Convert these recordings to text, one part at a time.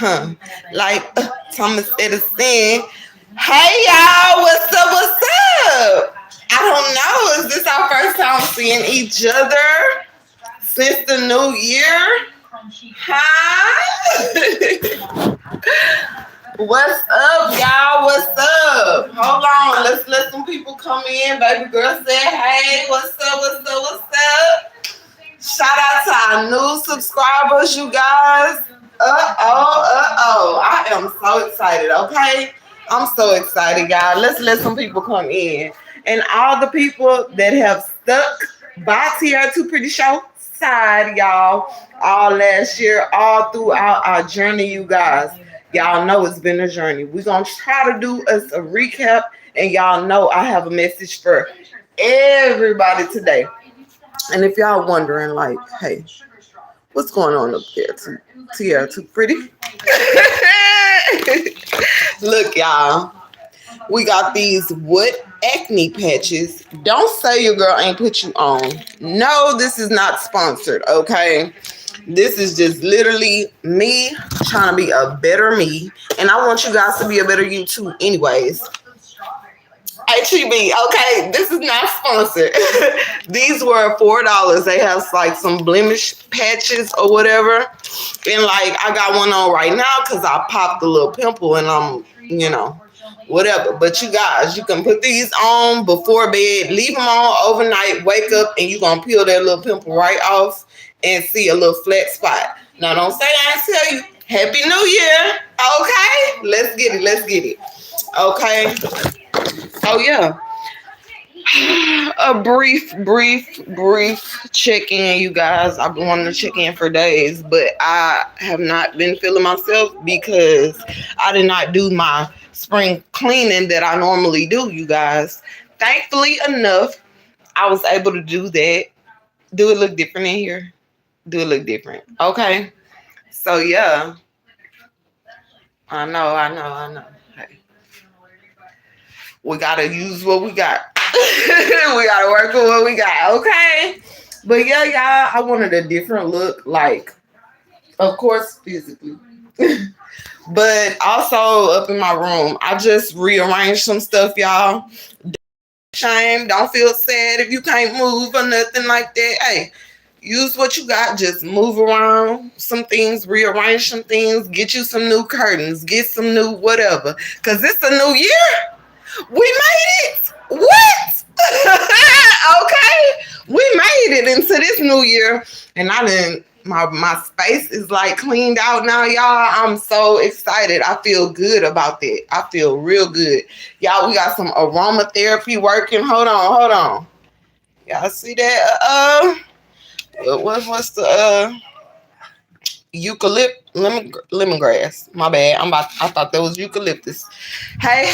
Like Thomas Edison. Hey y'all, what's up? What's up? I don't know. Is this our first time seeing each other since the new year? Huh? What's up, y'all? What's up? Hold on. Let's let some people come in. Baby girl said, hey, what's up? What's up? What's up? Shout out to our new subscribers, you guys. I am so excited, okay? I'm so excited, y'all. Let's let some people come in. And all the people that have stuck by Tiara Too PrettiShow side, y'all, all last year, all throughout our journey, you guys. Y'all know it's been a journey. We're going to try to do us a recap. And y'all know I have a message for everybody today. And if y'all wondering, like, hey, what's going on up there? Tiara Too Pretty. Look, y'all, we got these wood acne patches. Don't say your girl ain't put you on. No, this is not sponsored, okay? This is just literally me trying to be a better me. And I want you guys to be a better you too, anyways. HEB, okay, this is not sponsored. These were $4. They have like some blemish patches or whatever. And like I got one on right now because I popped a little pimple and I'm, whatever. But you guys, you can put these on before bed, leave them on overnight, wake up, and you're going to peel that little pimple right off and see a little flat spot. Now, don't say I tell you, Happy New Year. Okay? Let's get it. Let's get it. Okay? So, yeah. A brief check-in, you guys. I've been wanting to check in for days, but I have not been feeling myself because I did not do my spring cleaning that I normally do, you guys. Thankfully enough, I was able to do that. Do it look different in here? Do it look different? Okay. So, yeah. I know. Hey. We got to use what we got. We gotta work with what we got, okay? But yeah, y'all, I wanted a different look, like, of course, physically, but also up in my room. I just rearranged some stuff, y'all. Shame, don't feel sad if you can't move or nothing like that. Hey, use what you got. Just move around some things, rearrange some things, get you some new curtains, get some new whatever. Cause it's a new year. We made it. What? Okay, we made it into this new year, and I didn't. My space is like cleaned out now, y'all. I'm so excited. I feel good about that. I feel real good, y'all. We got some aromatherapy working. Hold on. Y'all see that? What's the eucalypt lemongrass. My bad. I thought that was eucalyptus. Hey,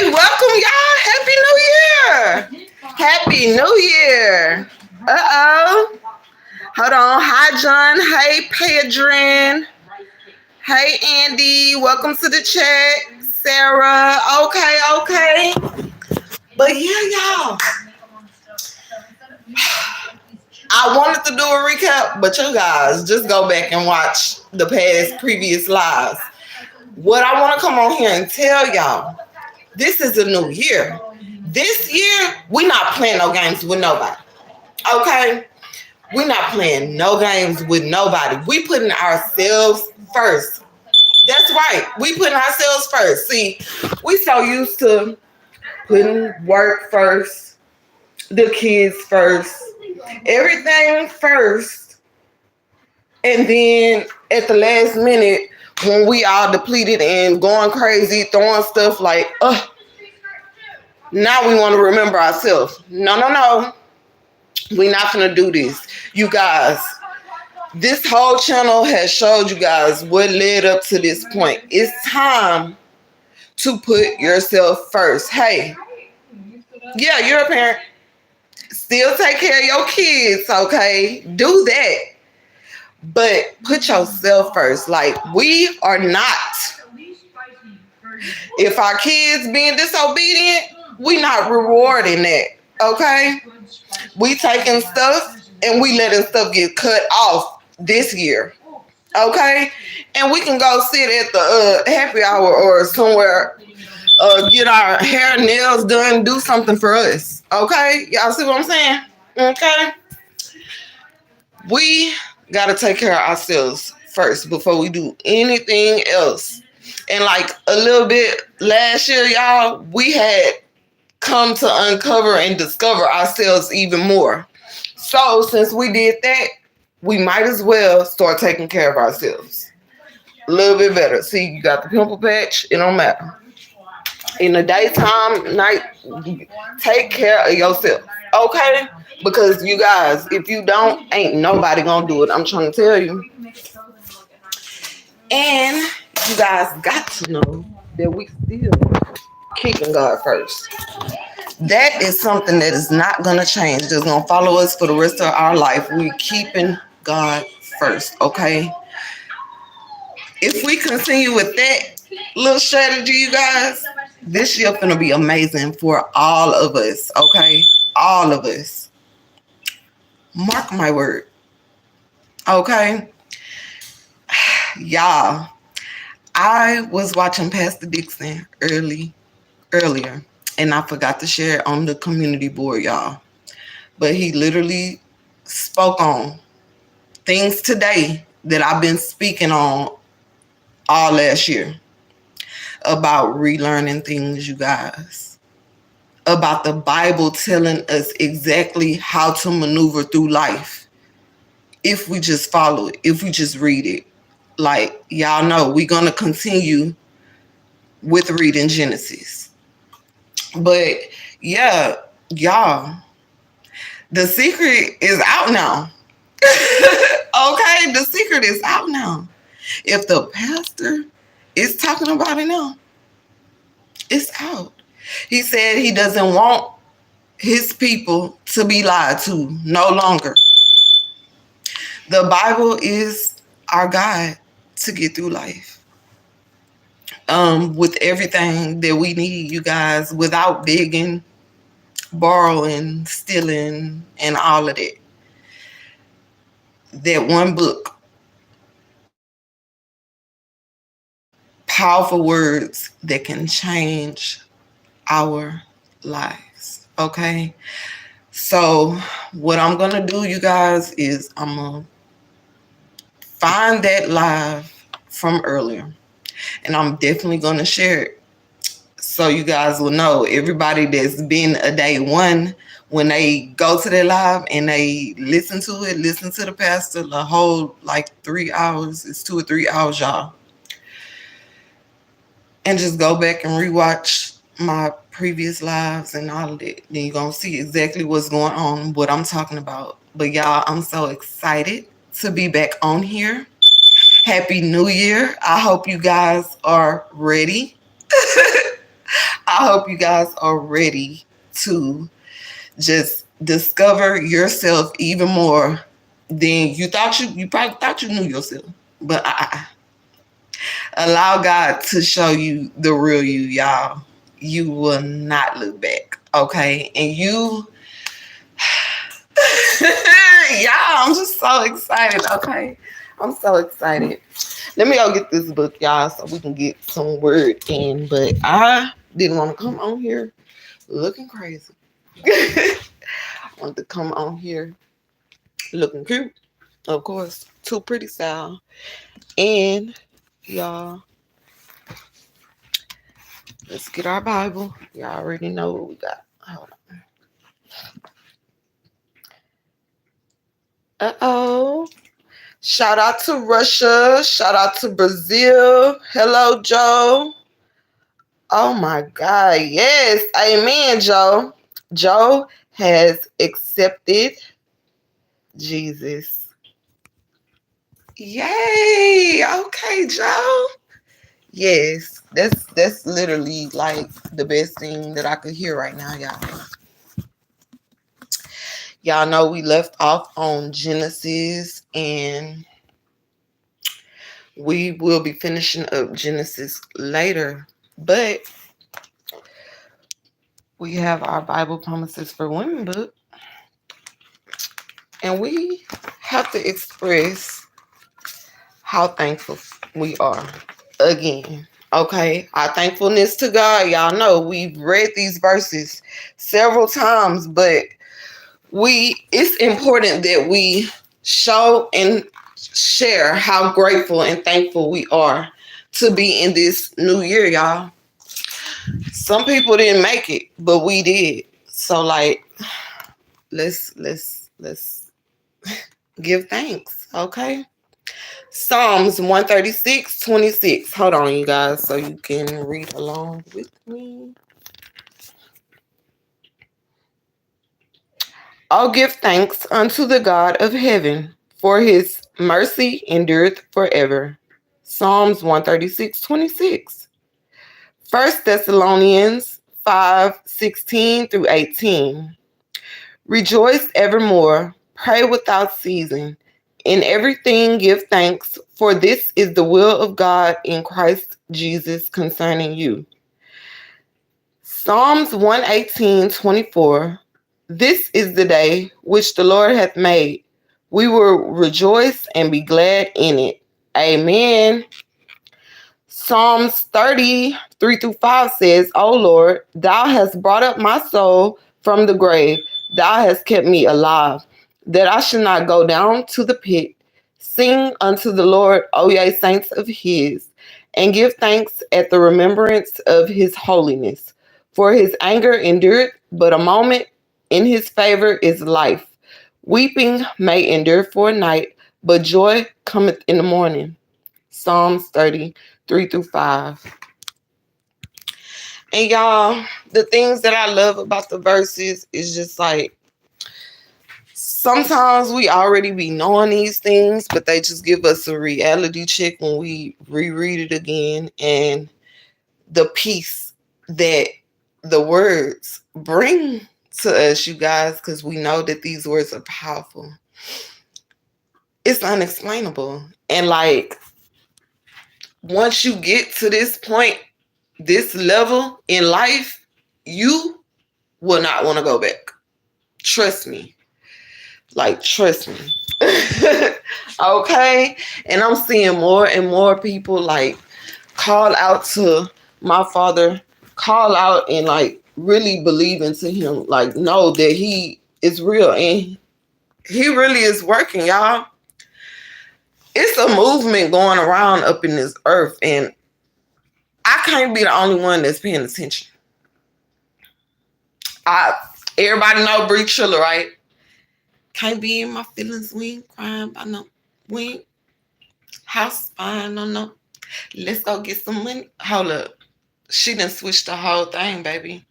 welcome y'all. Happy New Year. Happy New Year. Hold on. Hi John. Hey Pedrin. Hey Andy. Welcome to the chat. Sarah. Okay. But yeah, y'all. I wanted to do a recap, but you guys just go back and watch the previous lives. What I want to come on here and tell y'all, this is a new year. This year, we're not playing no games with nobody. Okay? We're not playing no games with nobody. We putting ourselves first. That's right. We putting ourselves first. See, we so used to putting work first, the kids first, everything first, and then at the last minute when we all depleted and going crazy, throwing stuff like, now we want to remember ourselves. No. We're not gonna do this. You guys, this whole channel has showed you guys what led up to this point. It's time to put yourself first. Hey, yeah, you're a parent. Still take care of your kids, okay? Do that. But put yourself first. Like, we are not. If our kids being disobedient, we not rewarding that, okay? We taking stuff and we letting stuff get cut off this year. Okay, and we can go sit at the happy hour or somewhere, get our hair, nails done, do something for us. Okay, y'all see what I'm saying? Okay, we gotta take care of ourselves first before we do anything else. And like a little bit last year, y'all, we had come to uncover and discover ourselves even more. So since we did that, we might as well start taking care of ourselves a little bit better. See, you got the pimple patch, it don't matter. In the daytime, night, take care of yourself. Okay? Because you guys, if you don't, ain't nobody gonna do it. I'm trying to tell you. And you guys got to know that we still keeping God first. That is something that is not gonna change. That's gonna follow us for the rest of our life. We keeping God first, okay? If we continue with that little strategy, you guys, this year gonna be amazing for all of us, okay? All of us. Mark my word, okay? Y'all, I was watching Pastor Dixon earlier, and I forgot to share it on the community board, y'all. But he literally spoke on things today that I've been speaking on all last year about relearning things, you guys. About the Bible telling us exactly how to maneuver through life if we just follow it, if we just read it. Like, y'all know, we're going to continue with reading Genesis. But yeah, y'all, the secret is out now. Okay, the secret is out now. If the pastor is talking about it now, it's out. He said he doesn't want his people to be lied to no longer. The Bible is our guide to get through life. With everything that we need, you guys, without begging, borrowing, stealing, and all of that. That one book, powerful words that can change our lives. Okay. So what I'm gonna do, you guys, is I'm gonna find that live from earlier, and I'm definitely gonna share it so you guys will know. Everybody that's been a day one, when they go to their live and they listen to it, listen to the pastor the whole like 3 hours, it's 2 or 3 hours, y'all, and just go back and rewatch my previous lives and all of that. Then you're gonna see exactly what's going on, what I'm talking about. But y'all, I'm so excited to be back on here. Happy New Year. I hope you guys are ready. I hope you guys are ready to just discover yourself even more than you thought. You probably thought you knew yourself. But allow God to show you the real you, y'all. You will not look back, okay? And you, y'all, I'm just so excited, okay? I'm so excited. Let me go get this book, y'all, so we can get some word in. But I didn't want to come on here looking crazy. I wanted to come on here looking cute, of course, too pretty style. And y'all, let's get our Bible. Y'all already know what we got. Hold on. Uh-oh. Shout out to Russia. Shout out to Brazil. Hello, Joe. Oh my God. Yes. Amen, Joe. Joe has accepted Jesus. Yay. Okay, Joe. Yes. That's literally like the best thing that I could hear right now, y'all. Y'all know we left off on Genesis, and we will be finishing up Genesis later. But we have our Bible Promises for Women book, and we have to express how thankful we are again. Okay, our thankfulness to God. Y'all know we've read these verses several times, but it's important that we show and share how grateful and thankful we are to be in this new year, y'all. Some people didn't make it, but we did. So like, let's give thanks, okay? Psalms 136:26. Hold on, you guys, so you can read along with me. I'll give thanks unto the God of heaven, for his mercy endureth forever. Psalms 136:26. 1 Thessalonians 5:16-18. Rejoice evermore, pray without ceasing. In everything give thanks, for this is the will of God in Christ Jesus concerning you. Psalms 118:24. This is the day which the Lord hath made. We will rejoice and be glad in it. Amen. Psalms 33-5 says, O Lord, thou hast brought up my soul from the grave. Thou hast kept me alive, that I should not go down to the pit. Sing unto the Lord, O ye saints of his, and give thanks at the remembrance of his holiness. For his anger endureth but a moment, in his favor is life. Weeping may endure for a night, but joy cometh in the morning. Psalms 33-5. And y'all, the things that I love about the verses is just like, sometimes we already be knowing these things, but they just give us a reality check when we reread it again. And the peace that the words bring to us, you guys, because we know that these words are powerful. It's unexplainable. And like, once you get to this point, this level in life, you will not want to go back. Trust me. Like, trust me. Okay? And I'm seeing more and more people like call out to my father, call out and like really believe into him. Like, know that he is real and he really is working, y'all. It's a movement going around up in this earth, and I can't be the only one that's paying attention. Everybody know Bree Triller, right? Can't be in my feelings. We ain't crying by no. We ain't house fine, no. Let's go get some money. Hold up. She done switched the whole thing, baby.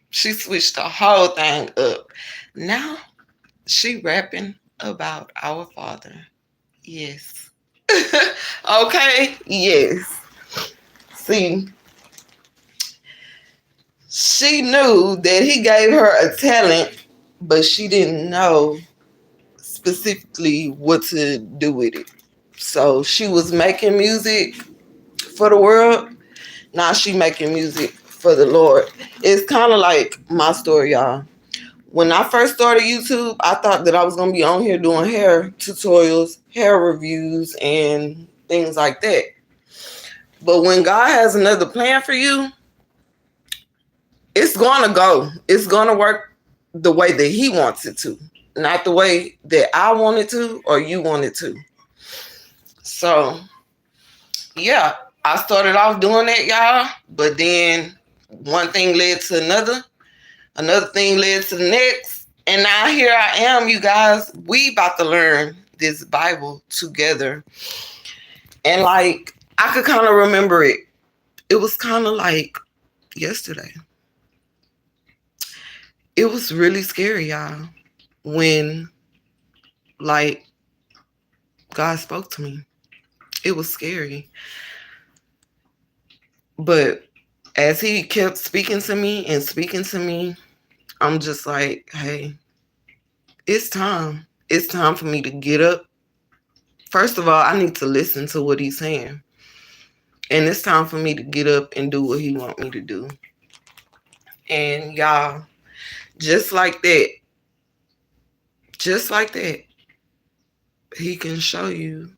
She switched the whole thing up. Now she rapping about our Father. Yes. Okay? Yes. See, she knew that he gave her a talent, but she didn't know specifically what to do with it. So she was making music for the world. Now she making music for the Lord. It's kind of like my story, y'all. When I first started YouTube, I thought that I was going to be on here doing hair tutorials, hair reviews, and things like that. But when God has another plan for you, it's going to go. It's going to work the way that he wants it to, not the way that I want it to or you want it to. So, yeah, I started off doing that, y'all. But then one thing led to another thing led to the next. And now here I am, you guys. We about to learn this Bible together. And like, I could kind of remember it. It was kind of like yesterday. It was really scary, y'all, when like God spoke to me. It was scary. But as he kept speaking to me, I'm just like, hey, it's time. It's time for me to get up. First of all, I need to listen to what he's saying. And it's time for me to get up and do what he wants me to do. And y'all, just like that, he can show you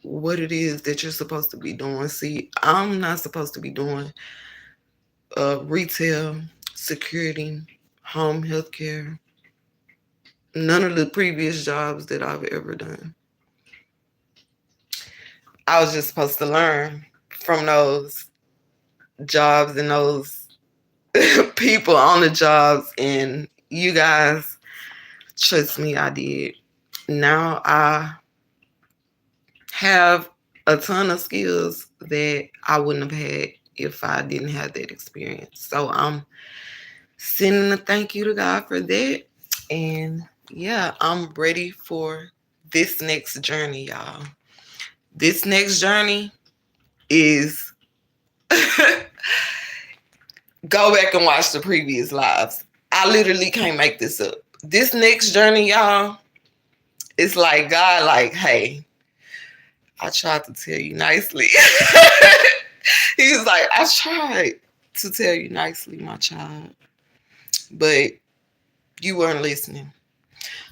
what it is that you're supposed to be doing. See, I'm not supposed to be doing retail, security, home health care, none of the previous jobs that I've ever done. I was just supposed to learn from those jobs and those people on the jobs. And you guys, trust me, I did. Now I have a ton of skills that I wouldn't have had if I didn't have that experience. So I'm sending a thank you to God for that. And yeah, I'm ready for this next journey, y'all. This next journey is go back and watch the previous lives. I literally can't make this up. This next journey, y'all, it's like God, like, hey, I tried to tell you nicely. He was like, I tried to tell you nicely, my child, but you weren't listening.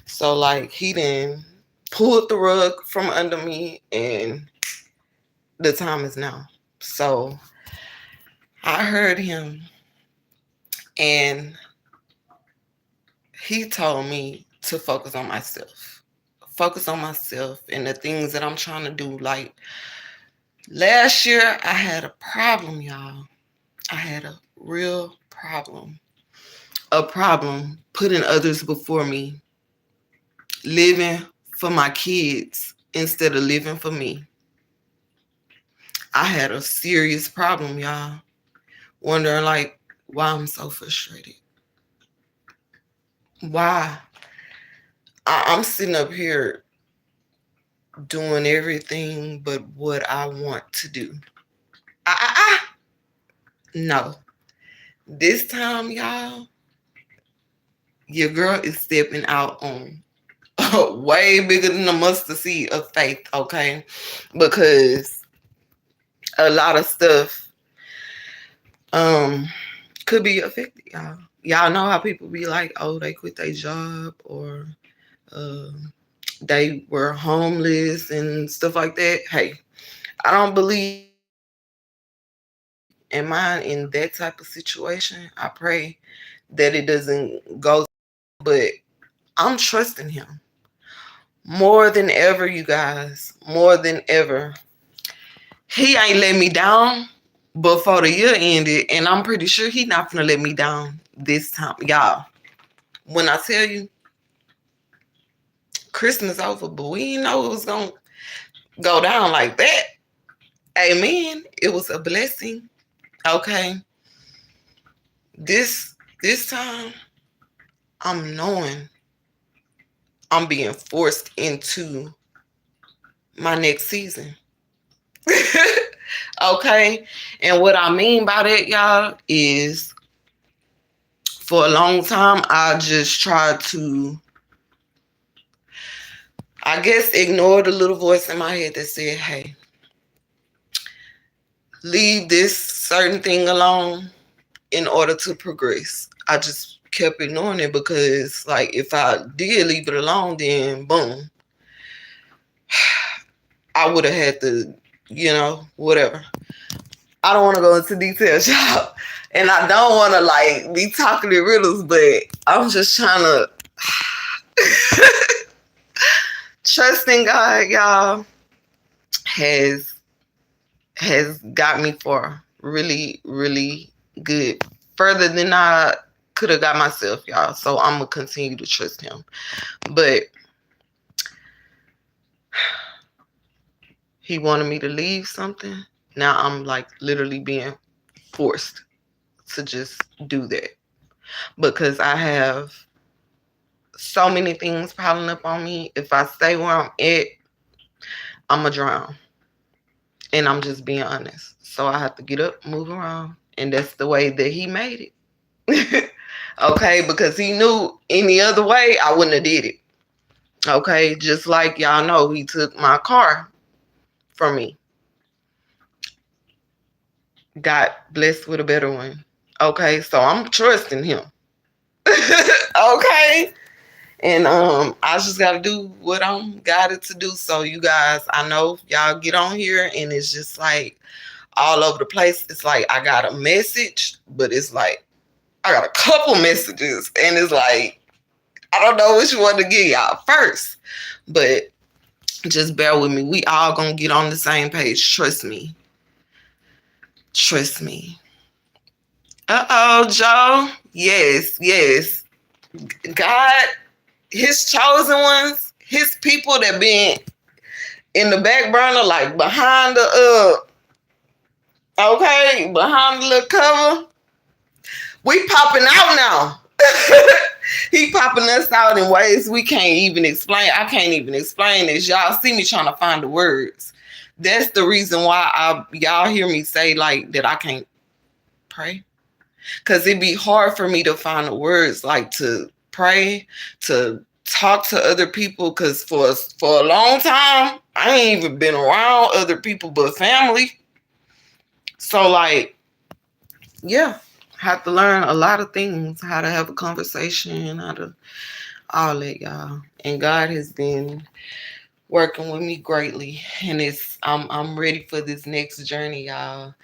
So, like, he then pulled the rug from under me, and the time is now. So, I heard him, and he told me to focus on myself. Focus on myself and the things that I'm trying to do. Like, last year, I had a problem, y'all. I had a real problem. A problem putting others before me. Living for my kids instead of living for me. I had a serious problem, y'all. Wondering, like, why I'm so frustrated. Why? I'm sitting up here doing everything but what I want to do. No. This time, y'all, your girl is stepping out on way bigger than the mustard seed of faith, okay? Because a lot of stuff could be affected, y'all. Y'all know how people be like, oh, they quit their job, or they were homeless and stuff like that. Hey, I don't believe in mine in that type of situation. I pray that it doesn't go, but I'm trusting him more than ever, you guys, more than ever. He ain't let me down before the year ended, and I'm pretty sure he not gonna let me down this time, y'all. When I tell you Christmas over, but we didn't know it was gonna go down like that. Amen. It was a blessing. Okay. This time, I'm knowing I'm being forced into my next season. Okay. And what I mean by that, y'all, is for a long time, I just tried to, I guess, ignore the little voice in my head that said, hey, leave this certain thing alone in order to progress. I just kept ignoring it because, like, if I did leave it alone, then boom, I would have had to, whatever. I don't want to go into details, y'all. And I don't want to, like, be talking in riddles, but I'm just trying to trust in God, y'all, has got me far. Really, really good. Further than I could have got myself, y'all. So I'm going to continue to trust him. But he wanted me to leave something. Now I'm, like, literally being forced to just do that. Because I have so many things piling up on me. If I stay where I'm at, I'm going to drown. And I'm just being honest. So I have to get up, move around. And that's the way that he made it. Okay? Because he knew any other way, I wouldn't have did it. Okay? Just like y'all know, he took my car from me. Got blessed with a better one. Okay? So I'm trusting him. Okay? And I just gotta do what I'm guided to do. So you guys, I know y'all get on here and it's just like all over the place. It's like I got a message, but it's like I got a couple messages, and it's like I don't know which one to give y'all first. But just bear with me. We all gonna get on the same page. Trust me. Trust me. Uh-oh, Joe. Yes, yes. God, his chosen ones, his people that been in the back burner, like behind the behind the little cover. We popping out now. He popping us out in ways we can't even explain. I can't even explain this. Y'all see me trying to find the words. That's the reason why y'all hear me say like that I can't pray. Because it'd be hard for me to find the words like to pray, to talk to other people. Because for a long time, I ain't even been around other people but family. So like, yeah. Have to learn a lot of things, how to have a conversation, how to all that, y'all. And God has been working with me greatly, and I'm ready for this next journey, y'all.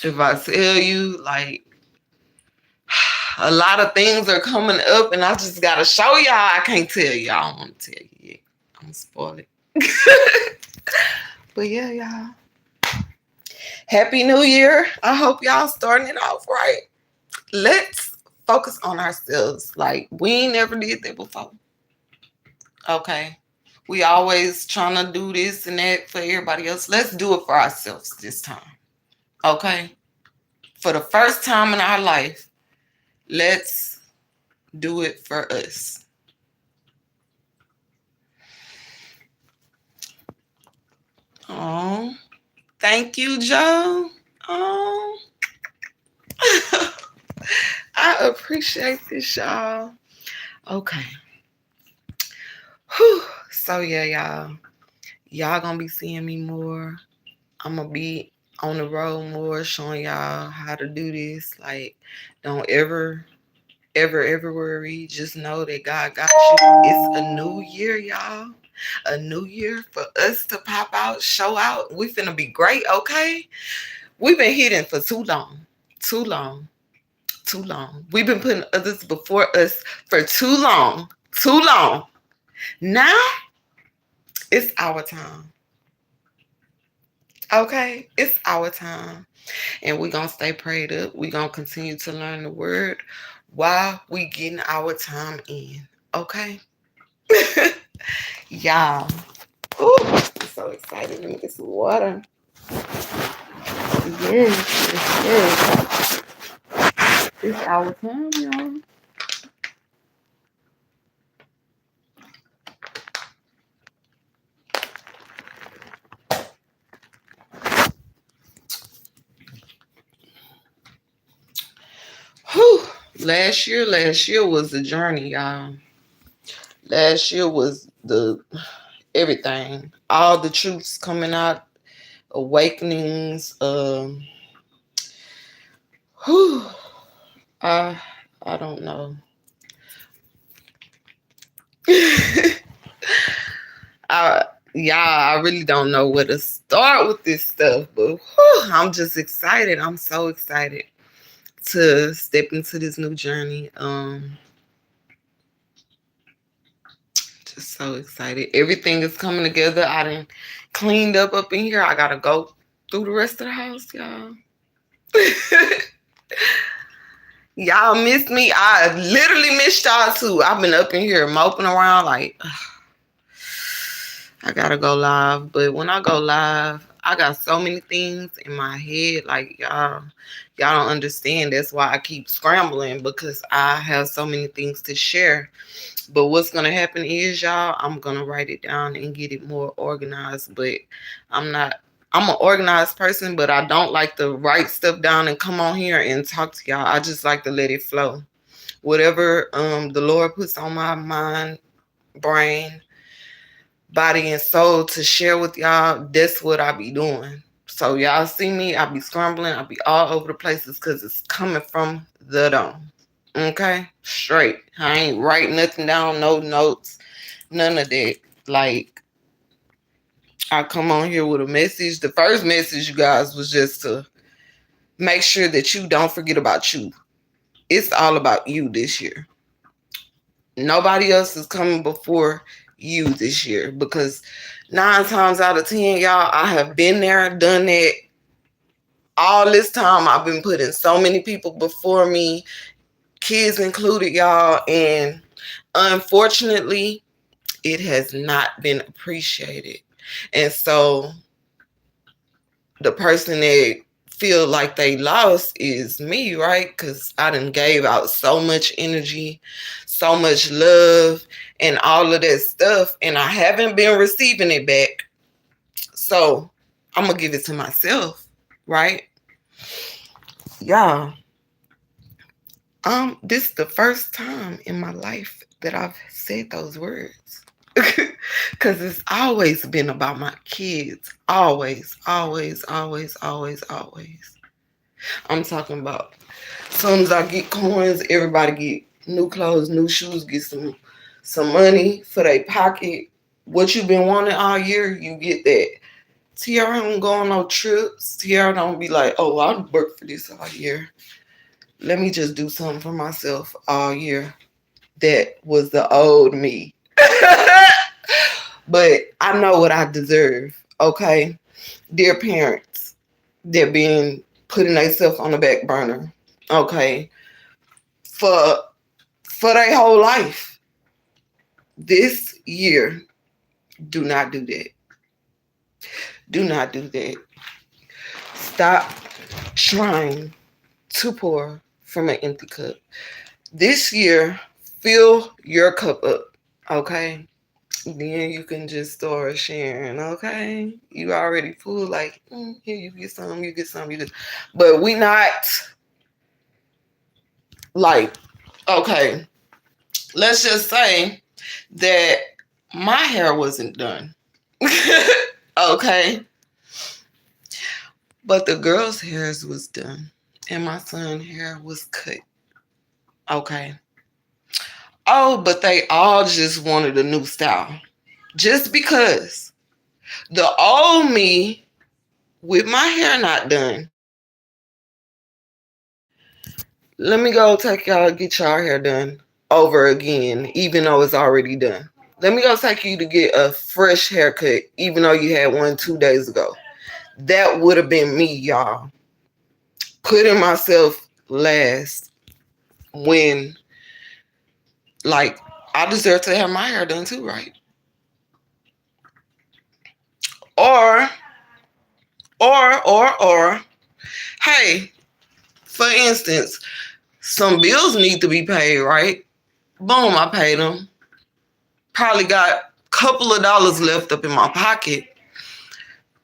If I tell you, like, a lot of things are coming up, and I just gotta show y'all. I can't tell y'all. I don't want to tell you yet. I'm gonna spoil it. But yeah, y'all. Happy New Year. I hope y'all starting it off right. Let's focus on ourselves. Like, we ain't never did that before. Okay. We always trying to do this and that for everybody else. Let's do it for ourselves this time. Okay. For the first time in our life, let's do it for us. Oh, thank you, Joe. Oh, I appreciate this, y'all. Okay. Whew. So yeah, y'all gonna be seeing me more. I'm gonna be on the road more, showing y'all how to do this. Like, don't ever worry. Just know that God got you. It's a new year, y'all. A new year for us to pop out, show out. We finna be great, okay? We've been hidden for too long. Too long. Too long. We've been putting others before us for too long. Too long. Now, it's our time. Okay? It's our time. And we're going to stay prayed up. We're going to continue to learn the word while we getting our time in. Okay? Y'all. Ooh, I'm so excited. Let me get some water. Yes. It's our time, y'all. Whew. Last year was the journey, y'all. Last year was the everything. All the truths coming out, awakenings. Whew. I don't know. I really don't know where to start with this stuff, but I'm just excited. I'm so excited to step into this new journey. Just so excited. Everything is coming together. I done cleaned up in here. I gotta go through the rest of the house, y'all. Y'all missed me. I literally missed y'all too. I've been up in here moping around like I gotta go live. But when I go live, I got so many things in my head. Like y'all don't understand. That's why I keep scrambling, because I have so many things to share. But what's gonna happen is, y'all, I'm gonna write it down and get it more organized. But I'm an organized person, but I don't like to write stuff down and come on here and talk to y'all. I just like to let it flow. Whatever the Lord puts on my mind, brain, body, and soul to share with y'all, that's what I be doing. So y'all see me, I be scrambling, I be all over the places because it's coming from the dome. Okay? Straight. I ain't write nothing down, no notes, none of that. Like, I come on here with a message. The first message, you guys, was just to make sure that you don't forget about you. It's all about you this year. Nobody else is coming before you this year, because 9 times out of 10, y'all, I have been there, done that. All this time, I've been putting so many people before me, kids included, y'all, and unfortunately, it has not been appreciated. And so the person that feel like they lost is me, right? Because I done gave out so much energy, so much love, and all of that stuff, and I haven't been receiving it back. So I'm gonna give it to myself, right? Yeah. This is the first time in my life that I've said those words. Because it's always been about my kids. Always, always, always, always, always. I'm talking about as soon as I get coins, everybody get new clothes, new shoes, get some money for their pocket. What you've been wanting all year, you get that. Tiara don't go on no trips. Tiara don't be like, oh, I worked for this all year. Let me just do something for myself all year. That was the old me. But I know what I deserve, okay? Dear parents, they're being putting themselves on the back burner, okay? For their whole life. This year, do not do that. Do not do that. Stop trying to pour from an empty cup. This year, fill your cup up, okay? Then you can just start sharing, okay? You already full, like, here, you get some, you get some, you get. But we not, like, okay, let's just say that my hair wasn't done, okay? But the girls' hairs was done, and my son's hair was cut, okay? Oh, but they all just wanted a new style. Just because the old me with my hair not done, let me go take y'all, get y'all hair done over again, even though it's already done. Let me go take you to get a fresh haircut, even though you had one 2 days ago. That would have been me, y'all. Putting myself last when, like, I deserve to have my hair done too, right? Or, hey, for instance, some bills need to be paid, right? Boom, I paid them. Probably got a couple of dollars left up in my pocket,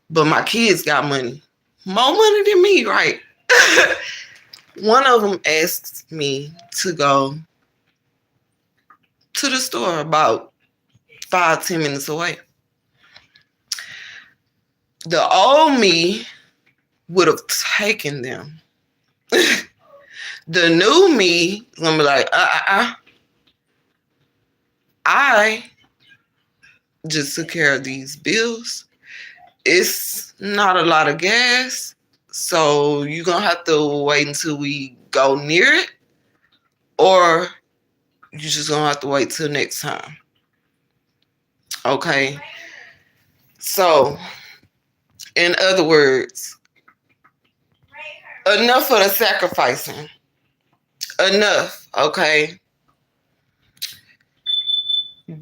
but my kids got money. More money than me, right? One of them asked me to go to the store about 5-10 minutes away. The old me would have taken them. The new me is gonna be like, I just took care of these bills. It's not a lot of gas, so you're gonna have to wait until we go near it, or you're just gonna have to wait till next time. Okay? So, in other words, enough of the sacrificing. Enough, okay?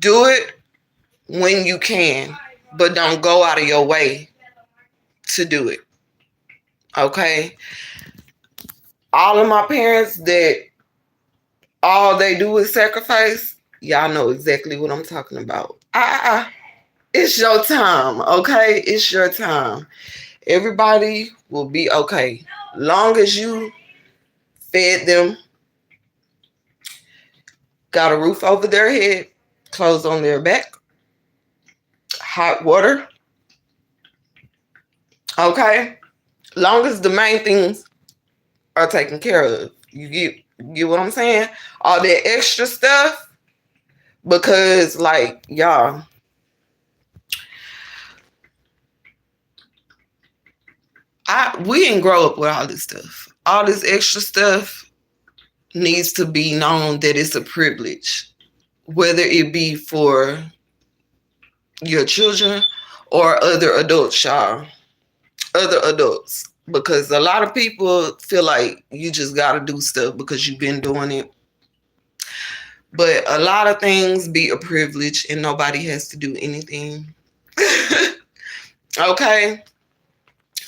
Do it when you can, but don't go out of your way to do it. Okay? All of my parents that all they do is sacrifice, y'all know exactly what I'm talking about. It's your time, okay? It's your time. Everybody will be okay. Long as you fed them, got a roof over their head, clothes on their back, hot water, okay? Long as the main things are taken care of. You get You get what I'm saying? All that extra stuff. Because, like, y'all, we didn't grow up with all this stuff. All this extra stuff needs to be known that it's a privilege, whether it be for your children or other adults, y'all. Other adults. Because a lot of people feel like you just got to do stuff because you've been doing it. But a lot of things be a privilege and nobody has to do anything. Okay?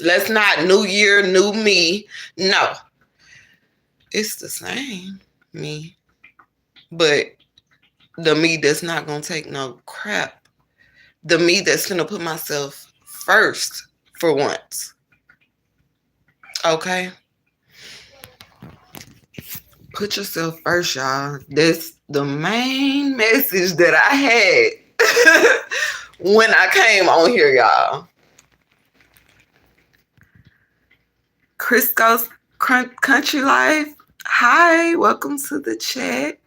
Let's not new year, new me. No. It's the same me. But the me that's not going to take no crap. The me that's going to put myself first for once. Okay? Put yourself first, y'all. That's the main message that I had when I came on here, y'all. Crisco's Country Life. Hi, welcome to the chat.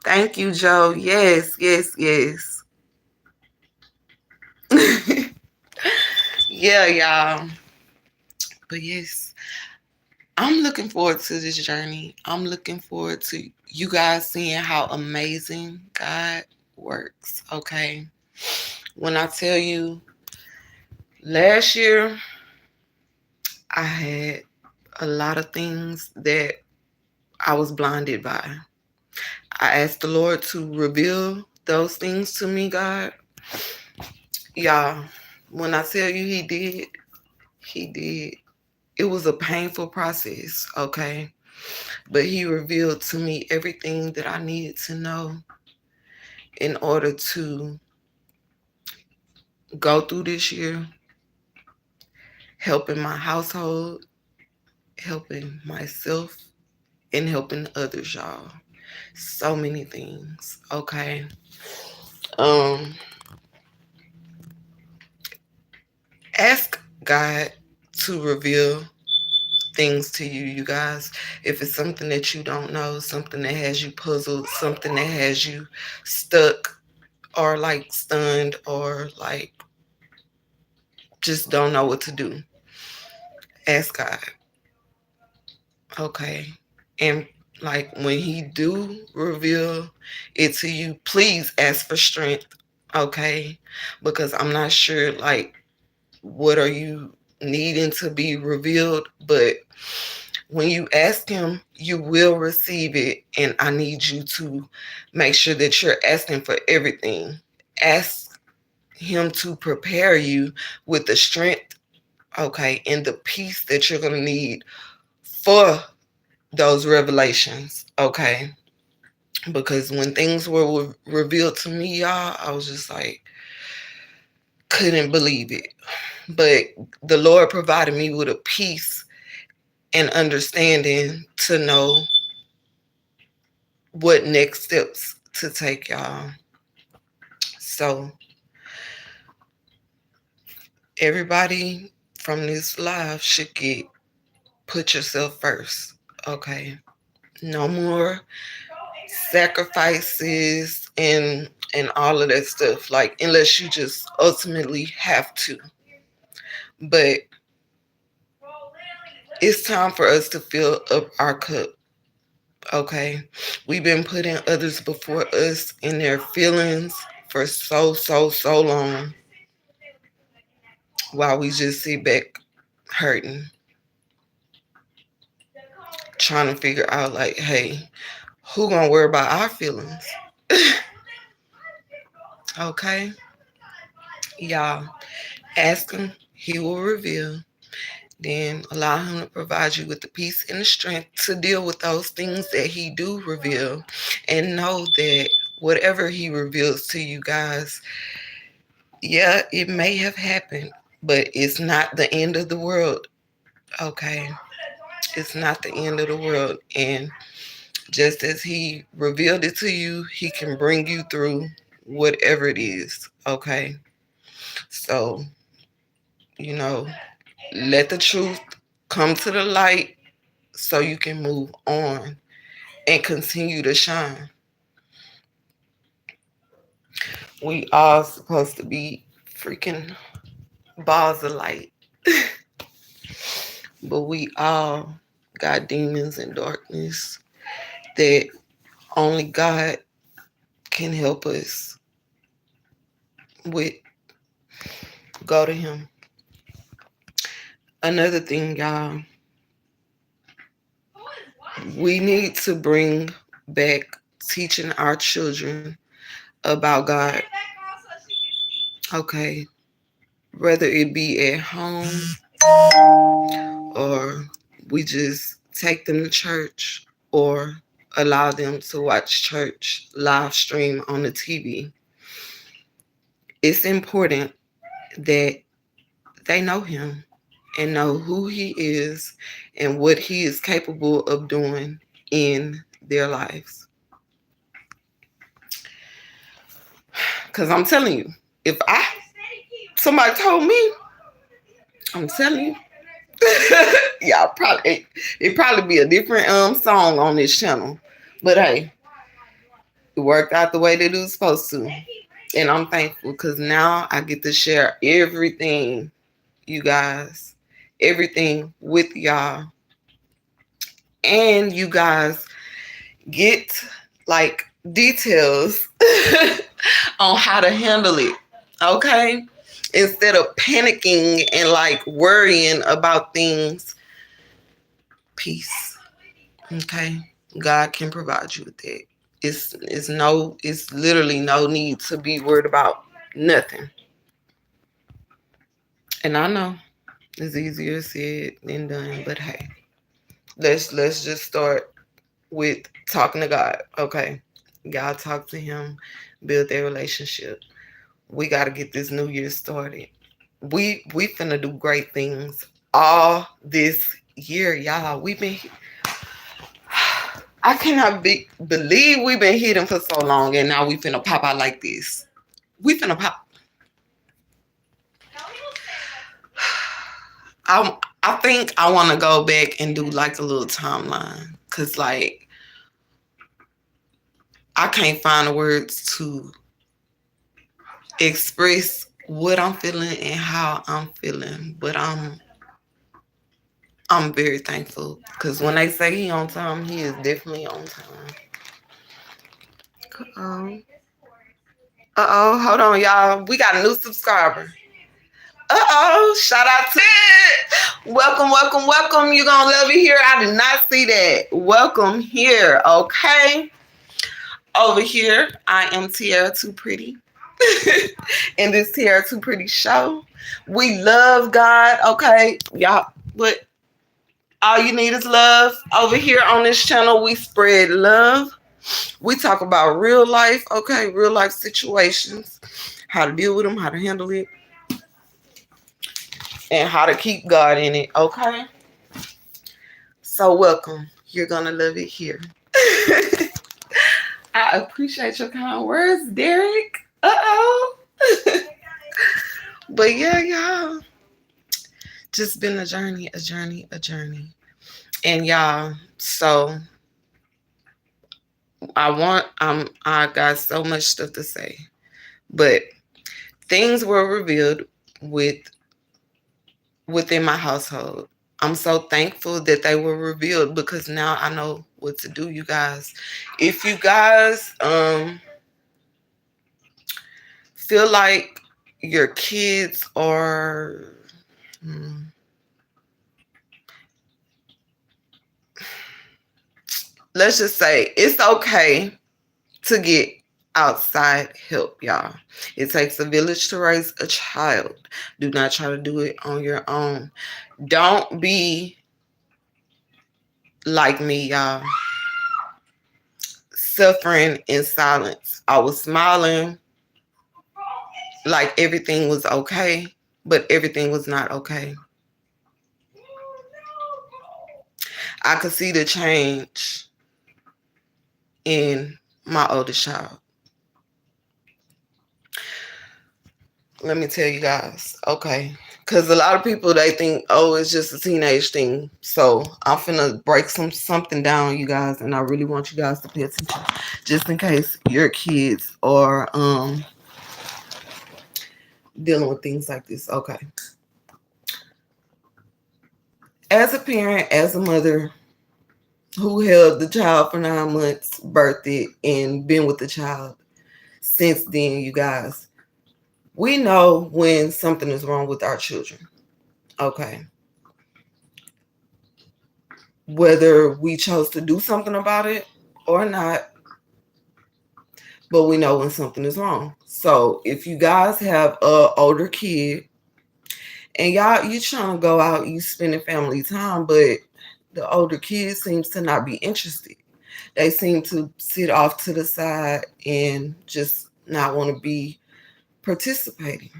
Thank you, Joe. Yes, yes, yes. Yeah, y'all. But yes, I'm looking forward to this journey. I'm looking forward to you guys seeing how amazing God works, okay? When I tell you, last year, I had a lot of things that I was blinded by. I asked the Lord to reveal those things to me, God. Y'all, when I tell you He did, He did. It was a painful process, okay? But He revealed to me everything that I needed to know in order to go through this year, helping my household, helping myself, and helping others, y'all. So many things, okay? Ask God to reveal things to you, you guys. If it's something that you don't know, something that has you puzzled, something that has you stuck or like stunned or like just don't know what to do, ask God, okay? And like when He do reveal it to you, please ask for strength, okay? Because I'm not sure like what are you needing to be revealed, but when you ask Him, you will receive it. And I need you to make sure that you're asking for everything. Ask Him to prepare you with the strength, okay, and the peace that you're going to need for those revelations, okay? Because when things were revealed to me, y'all, I was just like, couldn't believe it. But the Lord provided me with a peace and understanding to know what next steps to take, y'all. So everybody from this live should get put yourself first, okay? No more sacrifices and all of that stuff, like unless you just ultimately have to. But it's time for us to fill up our cup, okay? We've been putting others before us in their feelings for so long, while we just sit back hurting, trying to figure out like, hey, who gonna worry about our feelings? Okay? Y'all, ask Him, He will reveal. Then allow Him to provide you with the peace and the strength to deal with those things that He do reveal. And know that whatever He reveals to you guys, yeah, it may have happened, but it's not the end of the world. Okay? It's not the end of the world. And just as He revealed it to you, He can bring you through whatever it is. Okay? So, let the truth come to the light so you can move on and continue to shine. We all supposed to be freaking balls of light. But we all got demons and darkness that only God can help us with. Go to him. Another thing, y'all, we need to bring back teaching our children about God. Okay. Whether it be at home or we just take them to church or allow them to watch church live stream on the TV. It's important that they know him and know who he is and what he is capable of doing in their lives. Because I'm telling you, if somebody told me, I'm telling you, y'all probably, it probably be a different song on this channel. But hey, it worked out the way that it was supposed to. And I'm thankful because now I get to share everything, you guys, everything with y'all. And you guys get like details on how to handle it. Okay? Instead of panicking and like worrying about things, peace. Okay? God can provide you with that. It's literally no need to be worried about nothing. And I know it's easier said than done, but hey, let's just start with talking to God. Okay, God, talk to him, build their relationship. We got to get this new year started. We finna do great things all this year, y'all. I cannot believe we've been hidden for so long, and now we finna pop out like this. We finna pop. I think I want to go back and do like a little timeline, cause like I can't find the words to express what I'm feeling and how I'm feeling, but I'm very thankful, because when they say he on time, he is definitely on time. Hold on, y'all. We got a new subscriber. Shout out to it. Welcome. You're gonna love it here. I did not see that. Welcome here, okay? Over here, I am Tiara Too Pretty. In this Tiara Too Pretty show. We love God, okay? Y'all, but all you need is love. Over here on this channel, we spread love. We talk about real life, okay? Real life situations. How to deal with them, how to handle it, and how to keep God in it, okay? So welcome. You're gonna love it here. I appreciate your kind words, Derek. But yeah, y'all, just been a journey. And y'all, so I got so much stuff to say, but things were revealed within my household. I'm so thankful that they were revealed, because now I know what to do, you guys. If you guys feel like your kids are let's just say it's okay to get outside help, y'all. It takes a village to raise a child. Do not try to do it on your own. Don't be like me, y'all, suffering in silence. I was smiling like everything was okay, but everything was not okay. I could see the change in my oldest child. Let me tell you guys, okay, Because a lot of people, they think, oh, it's just a teenage thing. So I'm finna break something down, you guys, and I really want you guys to pay attention, just in case your kids are dealing with things like this. Okay. As a parent, as a mother who held the child for 9 months, birthed it, and been with the child since then, you guys, we know when something is wrong with our children. Okay. Whether we chose to do something about it or not, but we know when something is wrong. So if you guys have a older kid and you trying to go out, you spending family time, but the older kid seems to not be interested. They seem to sit off to the side and just not want to be participating.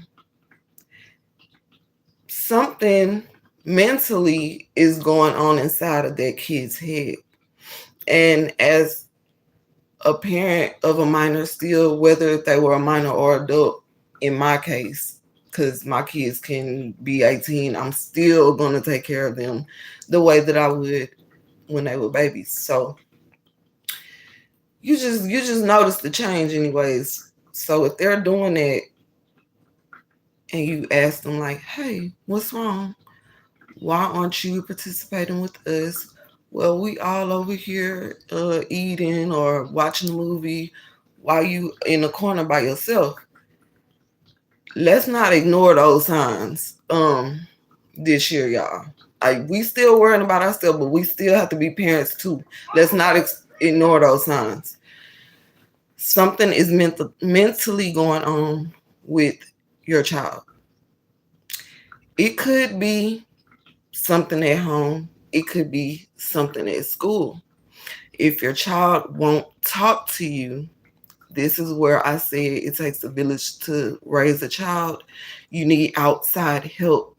Something mentally is going on inside of that kid's head. And as a parent of a minor still, whether if they were a minor or adult, in my case, because my kids can be 18, I'm still going to take care of them the way that I would when they were babies. So you just notice the change anyways. So if they're doing that and you ask them like, hey, what's wrong? Why aren't you participating with us? Well, we all over here eating or watching a movie while you in the corner by yourself. Let's not ignore those signs this year, y'all. We still worrying about ourselves, but we still have to be parents too. Let's not ignore those signs. Something is mentally going on with your child. It could be something at home. It could be something at school. If your child won't talk to you, this is where I say it takes a village to raise a child. You need outside help.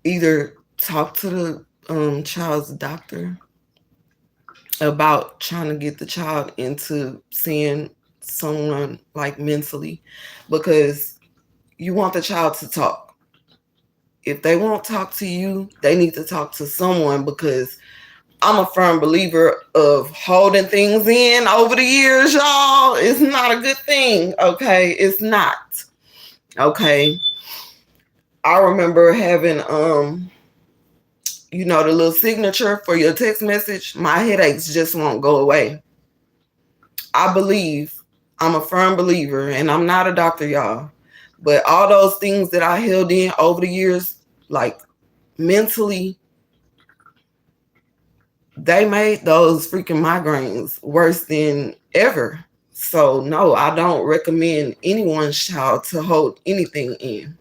Either talk to the child's doctor about trying to get the child into seeing someone like mentally, because you want the child to talk. If they won't talk to you, they need to talk to someone, because I'm a firm believer of holding things in over the years, y'all. It's not a good thing, okay? It's not, okay? I remember having, the little signature for your text message. My headaches just won't go away. I'm a firm believer, and I'm not a doctor, y'all, but all those things that I held in over the years, like mentally, they made those freaking migraines worse than ever. So no, I don't recommend anyone's child to hold anything in.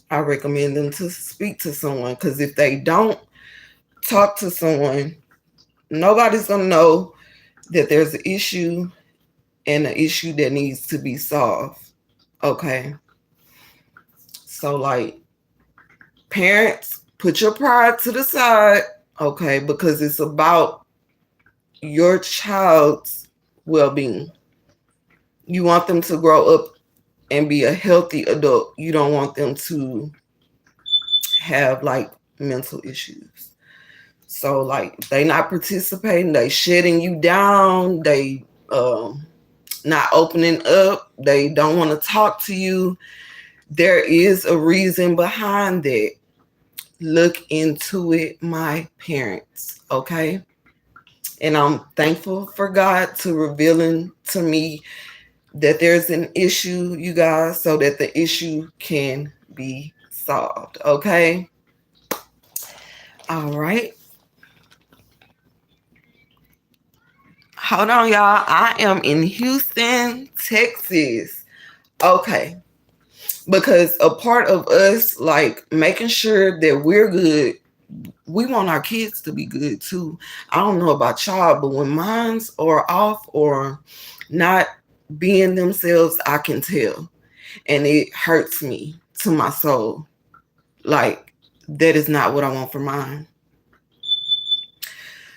I recommend them to speak to someone, because if they don't talk to someone, nobody's going to know that there's an issue, and an issue that needs to be solved. Okay. So like, parents, put your pride to the side, okay, because it's about your child's well-being. You want them to grow up and be a healthy adult. You don't want them to have like mental issues. So like, they not participating, they shutting you down, they not opening up, they don't want to talk to you. There is a reason behind that. Look into it, my parents, okay? And I'm thankful for God to revealing to me that there's an issue, you guys, so that the issue can be solved, okay? All right. Hold on, y'all. I am in Houston, Texas. Okay. Because a part of us, like, making sure that we're good, we want our kids to be good too. I don't know about y'all, but when minds are off or not being themselves, I can tell. And it hurts me to my soul. Like, that is not what I want for mine.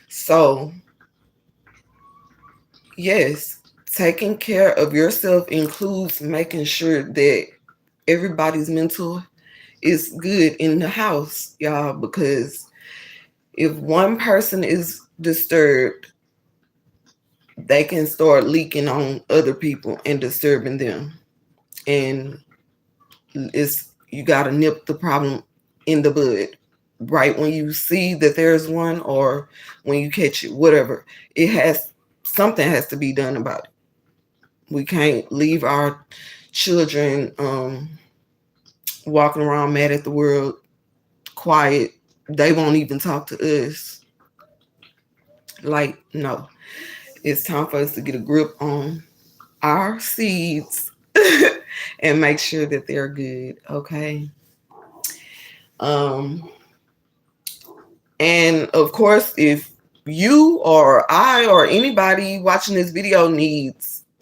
So, yes, taking care of yourself includes making sure that everybody's mental is good in the house, y'all, because if one person is disturbed, they can start leaking on other people and disturbing them. And it's you got to nip the problem in the bud right when you see that there's one, or when you catch it, whatever. It has something has to be done about it. We can't leave our children walking around mad at the world, quiet. They won't even talk to us. Like, no, it's time for us to get a grip on our seeds and make sure that they're good. Okay. Um, and of course, if you or I or anybody watching this video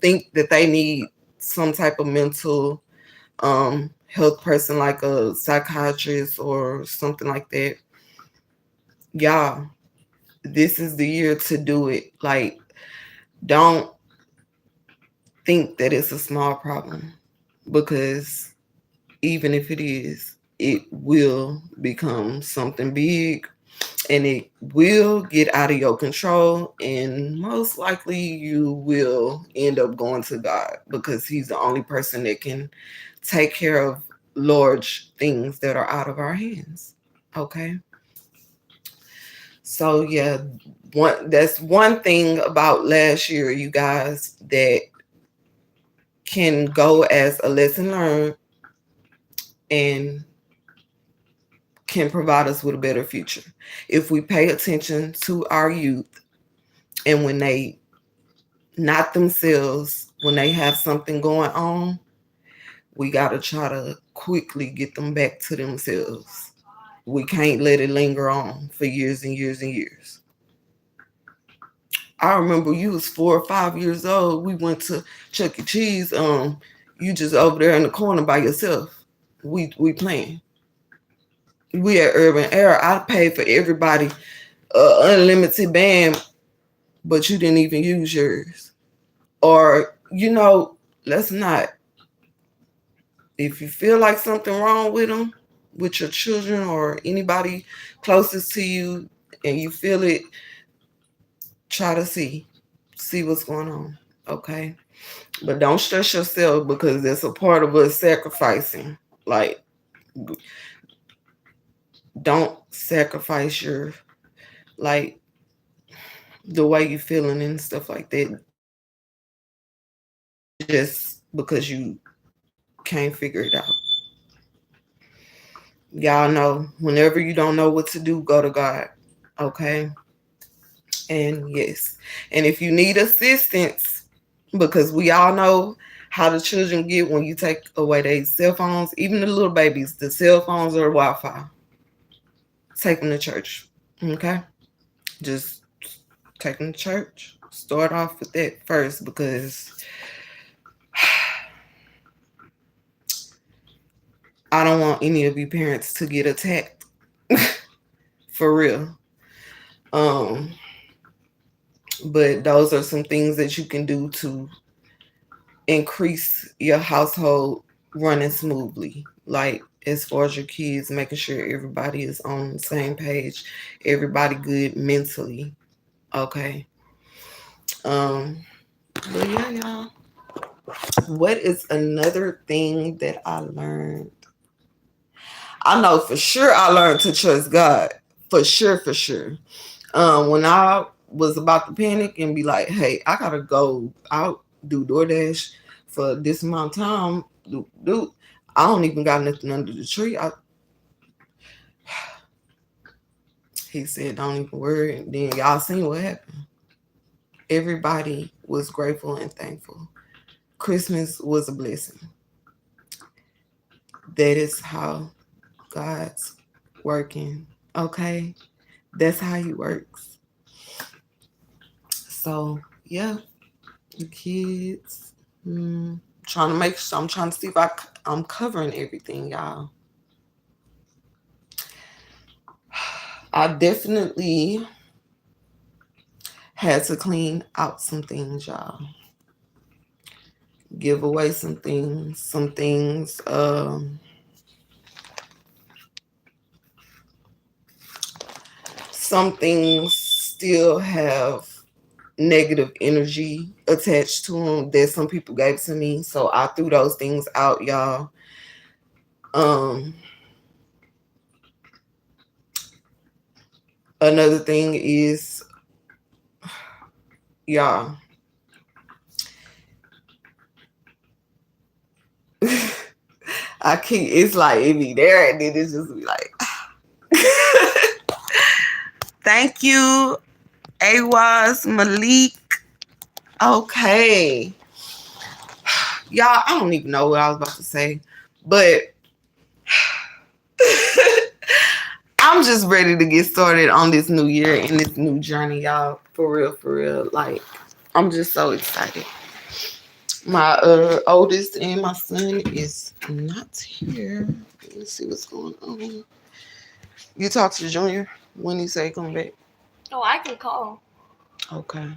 think that they need some type of mental health person, like a psychiatrist or something like that, y'all, this is the year to do it. Like, don't think that it's a small problem, because even if it is, it will become something big, and it will get out of your control, and most likely you will end up going to God, because he's the only person that can take care of large things that are out of our hands. Okay. So yeah, that's one thing about last year, you guys, that can go as a lesson learned and can provide us with a better future. If we pay attention to our youth, and when they not themselves, when they have something going on, we got to try to quickly get them back to themselves. We can't let it linger on for years and years and years. I remember you was 4 or 5 years old. We went to Chuck E. Cheese. You just over there in the corner by yourself. We playing. We at Urban Air. I paid for everybody unlimited band, but you didn't even use yours. Or, let's not. If you feel like something wrong with them, with your children or anybody closest to you, and you feel it, try to see what's going on. Okay. But don't stress yourself, because that's a part of us sacrificing. Like, don't sacrifice your, like, the way you feeling and stuff like that, just because you can't figure it out. Y'all know, whenever you don't know what to do, go to God. Okay. And yes. And if you need assistance, because we all know how the children get when you take away their cell phones, even the little babies, the cell phones or Wi-Fi, take them to church. Okay. Just take them to church. Start off with that first, because I don't want any of you parents to get attacked. For real. But those are some things that you can do to increase your household running smoothly. Like, as far as your kids, making sure everybody is on the same page, everybody good mentally. Okay. But yeah, y'all. What is another thing that I learned? I know for sure I learned to trust God. For sure, for sure. When I was about to panic and be like, hey, I gotta go out, do DoorDash for this amount of time. I don't even got nothing under the tree. He said, don't even worry. And then y'all seen what happened. Everybody was grateful and thankful. Christmas was a blessing. That is how God's working. Okay? That's how he works. So, yeah. The kids. Trying to see if I'm covering everything, y'all. I definitely had to clean out some things, y'all. give away some things. Some things still have negative energy attached to them that some people gave to me. So I threw those things out, y'all. Another thing is, y'all, it's like it be there and then it's just be like, thank you, Awaz Malik. Okay. Y'all, I don't even know what I was about to say, but I'm just ready to get started on this new year and this new journey, y'all. For real. Like, I'm just so excited. My oldest and my son is not here. Let's see what's going on. You talk to Junior when he say come back? Oh, I can call. Okay.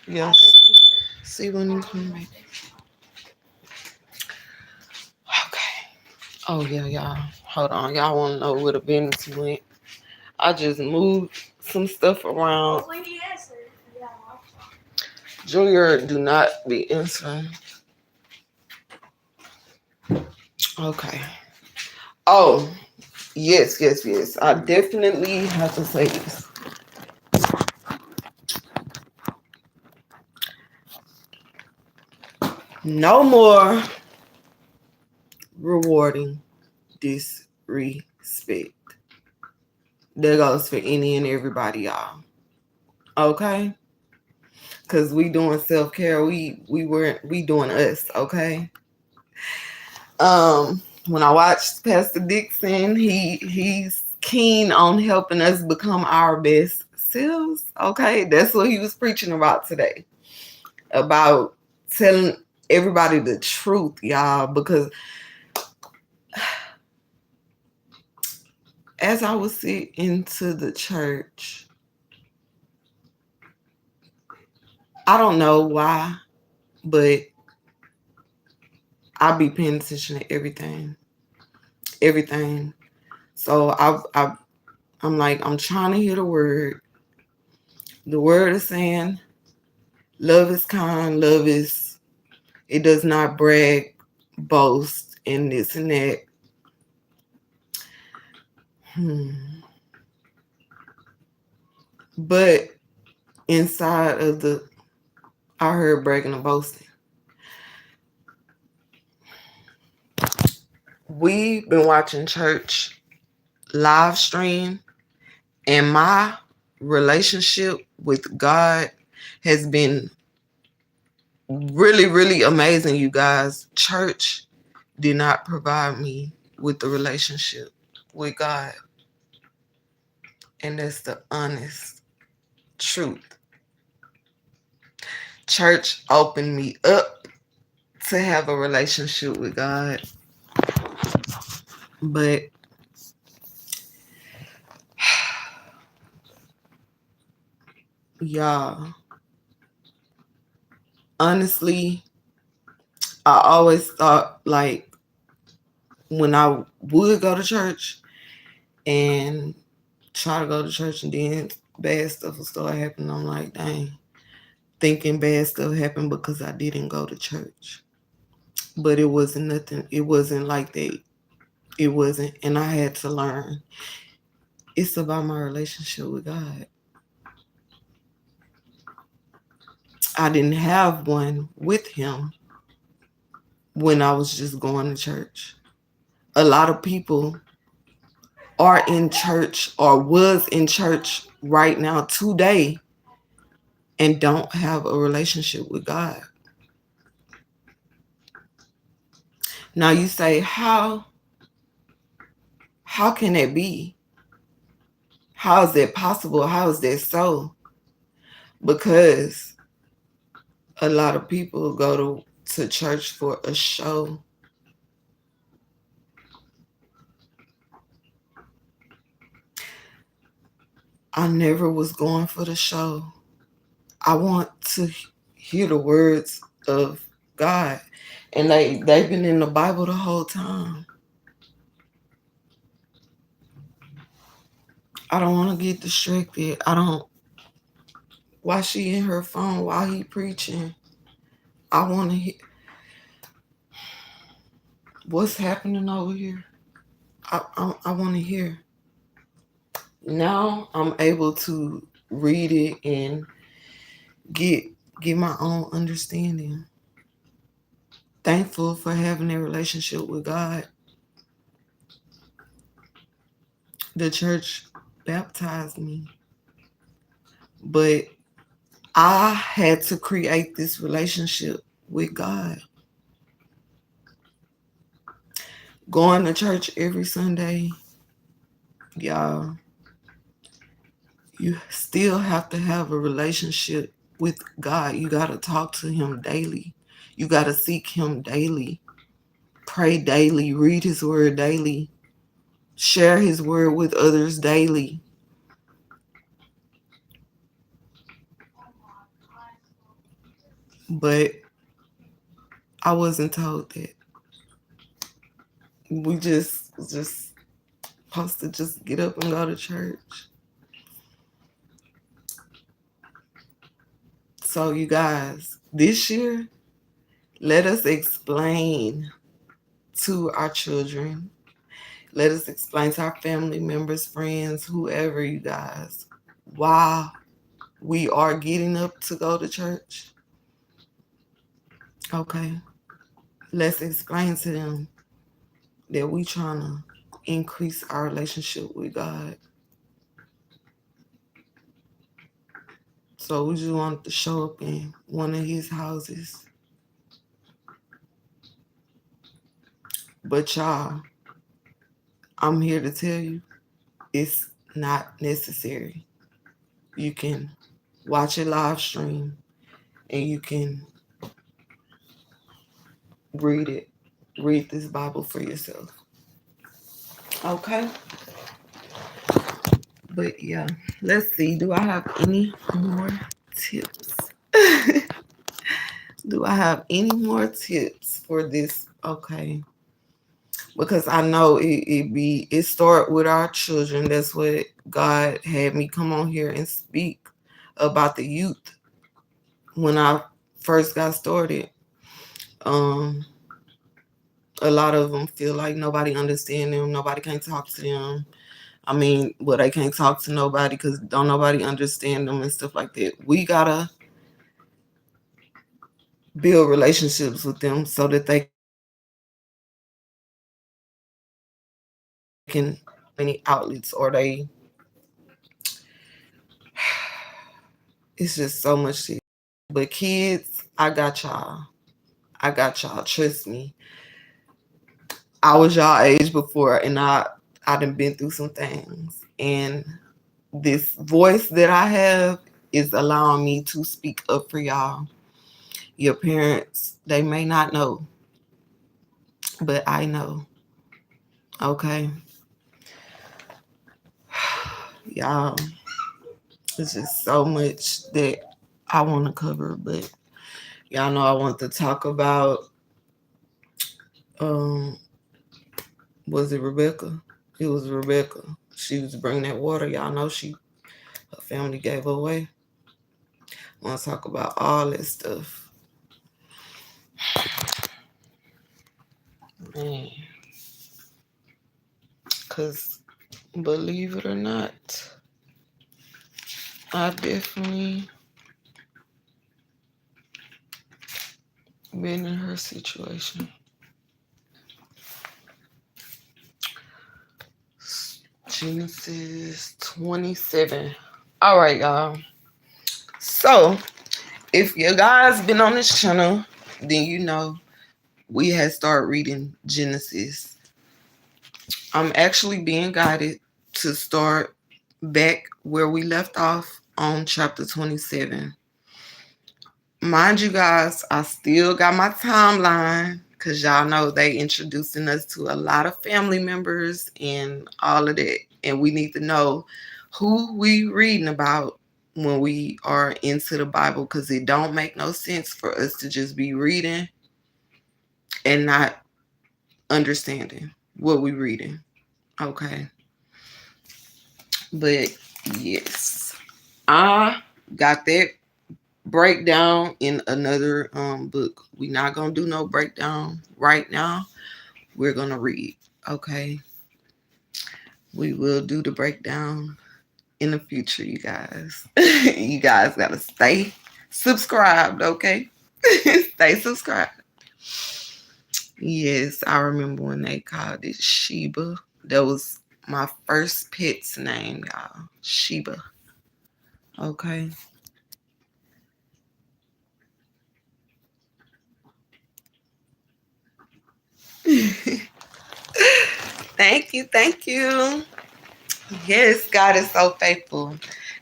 Yes. See when he come back. Okay. Oh yeah, y'all. Hold on. Y'all want to know where the business went? I just moved some stuff around. Junior, do not be answering. Okay. Oh, yes. I definitely have to say this. No more rewarding disrespect. That goes for any and everybody, y'all. Okay? Cause we doing self-care. We doing us, okay? When I watched Pastor Dixon, he's keen on helping us become our best selves. Okay, that's what he was preaching about today. About telling everybody the truth, y'all. Because as I was sitting into the church, I don't know why, but I be paying attention to everything. So I'm like, I'm trying to hear the word. The word is saying, love is kind, it does not brag, boast, and this and that. But inside of I heard bragging and boasting. We've been watching church live stream, and my relationship with God has been really amazing, you guys. Church did not provide me with the relationship with God. And that's the honest truth. Church opened me up to have a relationship with God. But y'all, honestly, I always thought like when I would go to church and try to go to church and then bad stuff will start happening, I'm like, dang, thinking bad stuff happened because I didn't go to church. But it wasn't nothing. It wasn't like that. It wasn't. And I had to learn. It's about my relationship with God. I didn't have one with him when I was just going to church. A lot of people are in church or was in church right now today and don't have a relationship with God. Now you say, how can that be? How is that possible? How is that so? Because a lot of people go to church for a show. I never was going for the show. I want to hear the words of God. And they've been in the Bible the whole time. I don't want to get distracted. I don't. While she in her phone, while he preaching, I want to hear what's happening over here. I want to hear. Now I'm able to read it and get get my own understanding. Thankful for having a relationship with God. The church baptized me, but I had to create this relationship with God. Going to church every Sunday, y'all, you still have to have a relationship with God. You got to talk to Him daily. You got to seek Him daily. Pray daily. Read His Word daily. Share His Word with others daily. But I wasn't told that. We just supposed to just get up and go to church. So you guys, this year, let us explain to our children. Let us explain to our family members, friends, whoever, you guys, why we are getting up to go to church. Okay. Let's explain to them that we trying to increase our relationship with God. So we just wanted to show up in one of His houses. But y'all, I'm here to tell you, it's not necessary. You can watch a live stream and you can read this Bible for yourself. Okay? But yeah, let's see. Do I have any more tips? Do I have any more tips for this? Okay. Because I know it start with our children. That's what God had me come on here and speak about the youth when I first got started. A lot of them feel like nobody understand them, nobody can talk to them. I mean, well, they can't talk to nobody because don't nobody understand them and stuff like that. We gotta build relationships with them so that they can any outlets or they. It's just so much shit. But kids, I got y'all. I got y'all. Trust me. I was y'all age before, and I done been through some things, and this voice that I have is allowing me to speak up for y'all. Your parents, they may not know, but I know. Okay. Y'all, it's just so much that I want to cover, but y'all know I want to talk about um was it Rebecca? It was Rebecca. She was bringing that water. Y'all know her family gave her away. I want to talk about all that stuff. Man. Because believe it or not, I definitely been in her situation. Genesis 27. All right, y'all. So, if you guys been on this channel, then you know we had started reading Genesis. I'm actually being guided to start back where we left off on chapter 27. Mind you guys, I still got my timeline because y'all know they introducing us to a lot of family members and all of that. And we need to know who we reading about when we are into the Bible, because it don't make no sense for us to just be reading and not understanding what we reading. Okay. But yes, I got that breakdown in another book. We not gonna do no breakdown right now. We're gonna read. Okay. We will do the breakdown in the future, you guys. You guys gotta stay subscribed, okay? Stay subscribed. Yes, I remember when they called it Sheba. That was my first pet's name, y'all. Sheba. Okay. Thank you. Thank you. Yes, God is so faithful.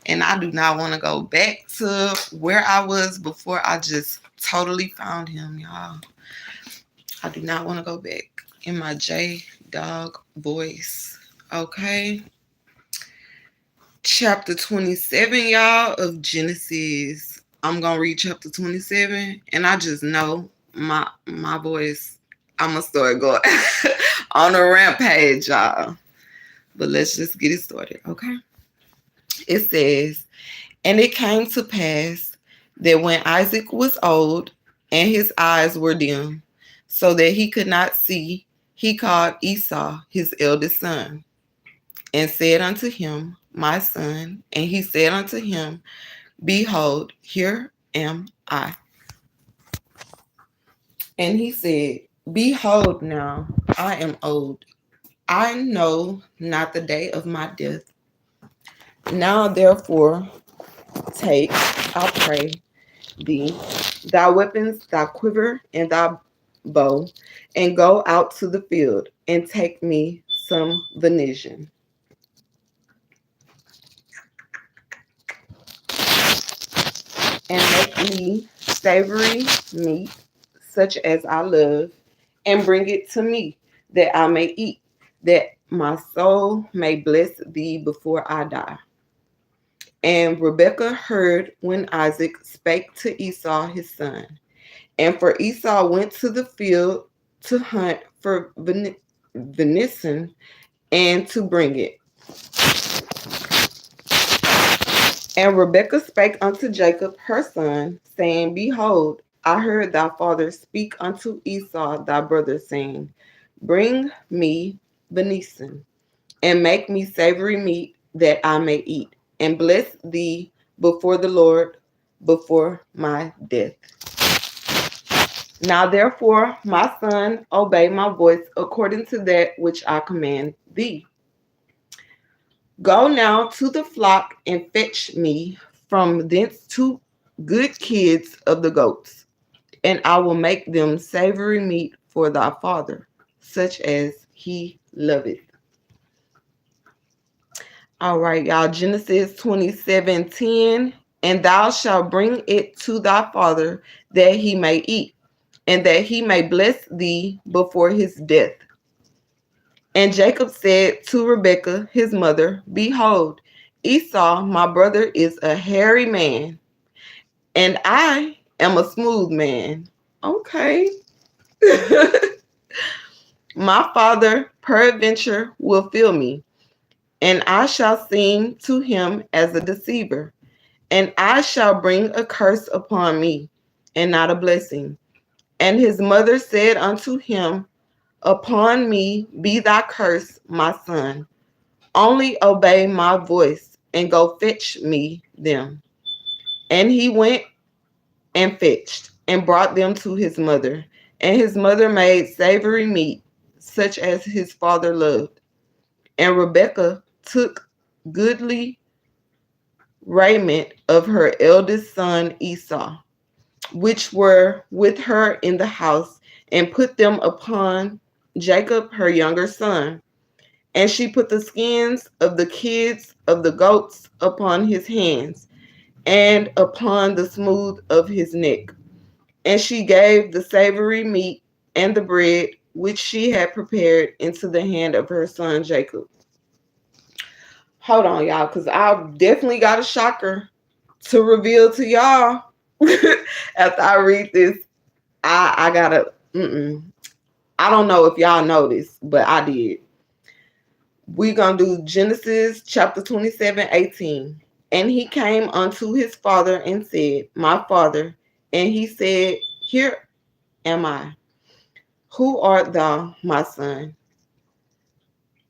And I do not want to go back to where I was before I just totally found him, y'all. I do not want to go back in my J Dog voice. Okay. Chapter 27, y'all, of Genesis. I'm gonna read chapter 27, and I just know my voice, I'm gonna start going on a rampage, y'all. But let's just get it started, okay? It says, and it came to pass that when Isaac was old and his eyes were dim, so that he could not see, he called Esau his eldest son, and said unto him, my son. And he said unto him, behold, here am I. And he said, behold, now I am old. I know not the day of my death. Now therefore take, I pray thee, thy weapons, thy quiver, and thy bow, and go out to the field, and take me some venison, and make me savory meat, such as I love, and bring it to me, that I may eat, that my soul may bless thee before I die. And Rebekah heard when Isaac spake to Esau his son. And for Esau went to the field to hunt for venison and to bring it. And Rebekah spake unto Jacob her son, saying, behold, I heard thy father speak unto Esau thy brother, saying, bring me venison, and make me savory meat, that I may eat, and bless thee before the Lord before my death. Now therefore, my son, obey my voice according to that which I command thee. Go now to the flock and fetch me from thence 2 good kids of the goats, and I will make them savory meat for thy father, such as he loveth. All right, y'all. Genesis 27:10. And thou shalt bring it to thy father, that he may eat, and that he may bless thee before his death. And Jacob said to Rebekah his mother, behold, Esau my brother is a hairy man, and I am a smooth man. Okay. My father peradventure will feel me, and I shall seem to him as a deceiver, and I shall bring a curse upon me, and not a blessing. And his mother said unto him, upon me be thy curse, my son. Only obey my voice, and go fetch me them. And he went and fetched, and brought them to his mother. And his mother made savory meat, such as his father loved. And Rebekah took goodly raiment of her eldest son Esau, which were with her in the house, and put them upon Jacob her younger son. And she put the skins of the kids of the goats upon his hands, and upon the smooth of his neck. And she gave the savory meat and the bread which she had prepared into the hand of her son Jacob. Hold on, y'all, because I definitely got a shocker to reveal to y'all. After I read this, I gotta I don't know if y'all know this, but I did. We're going to do Genesis chapter 27:18. And he came unto his father and said, My father. And he said, Here am I. Who art thou, my son?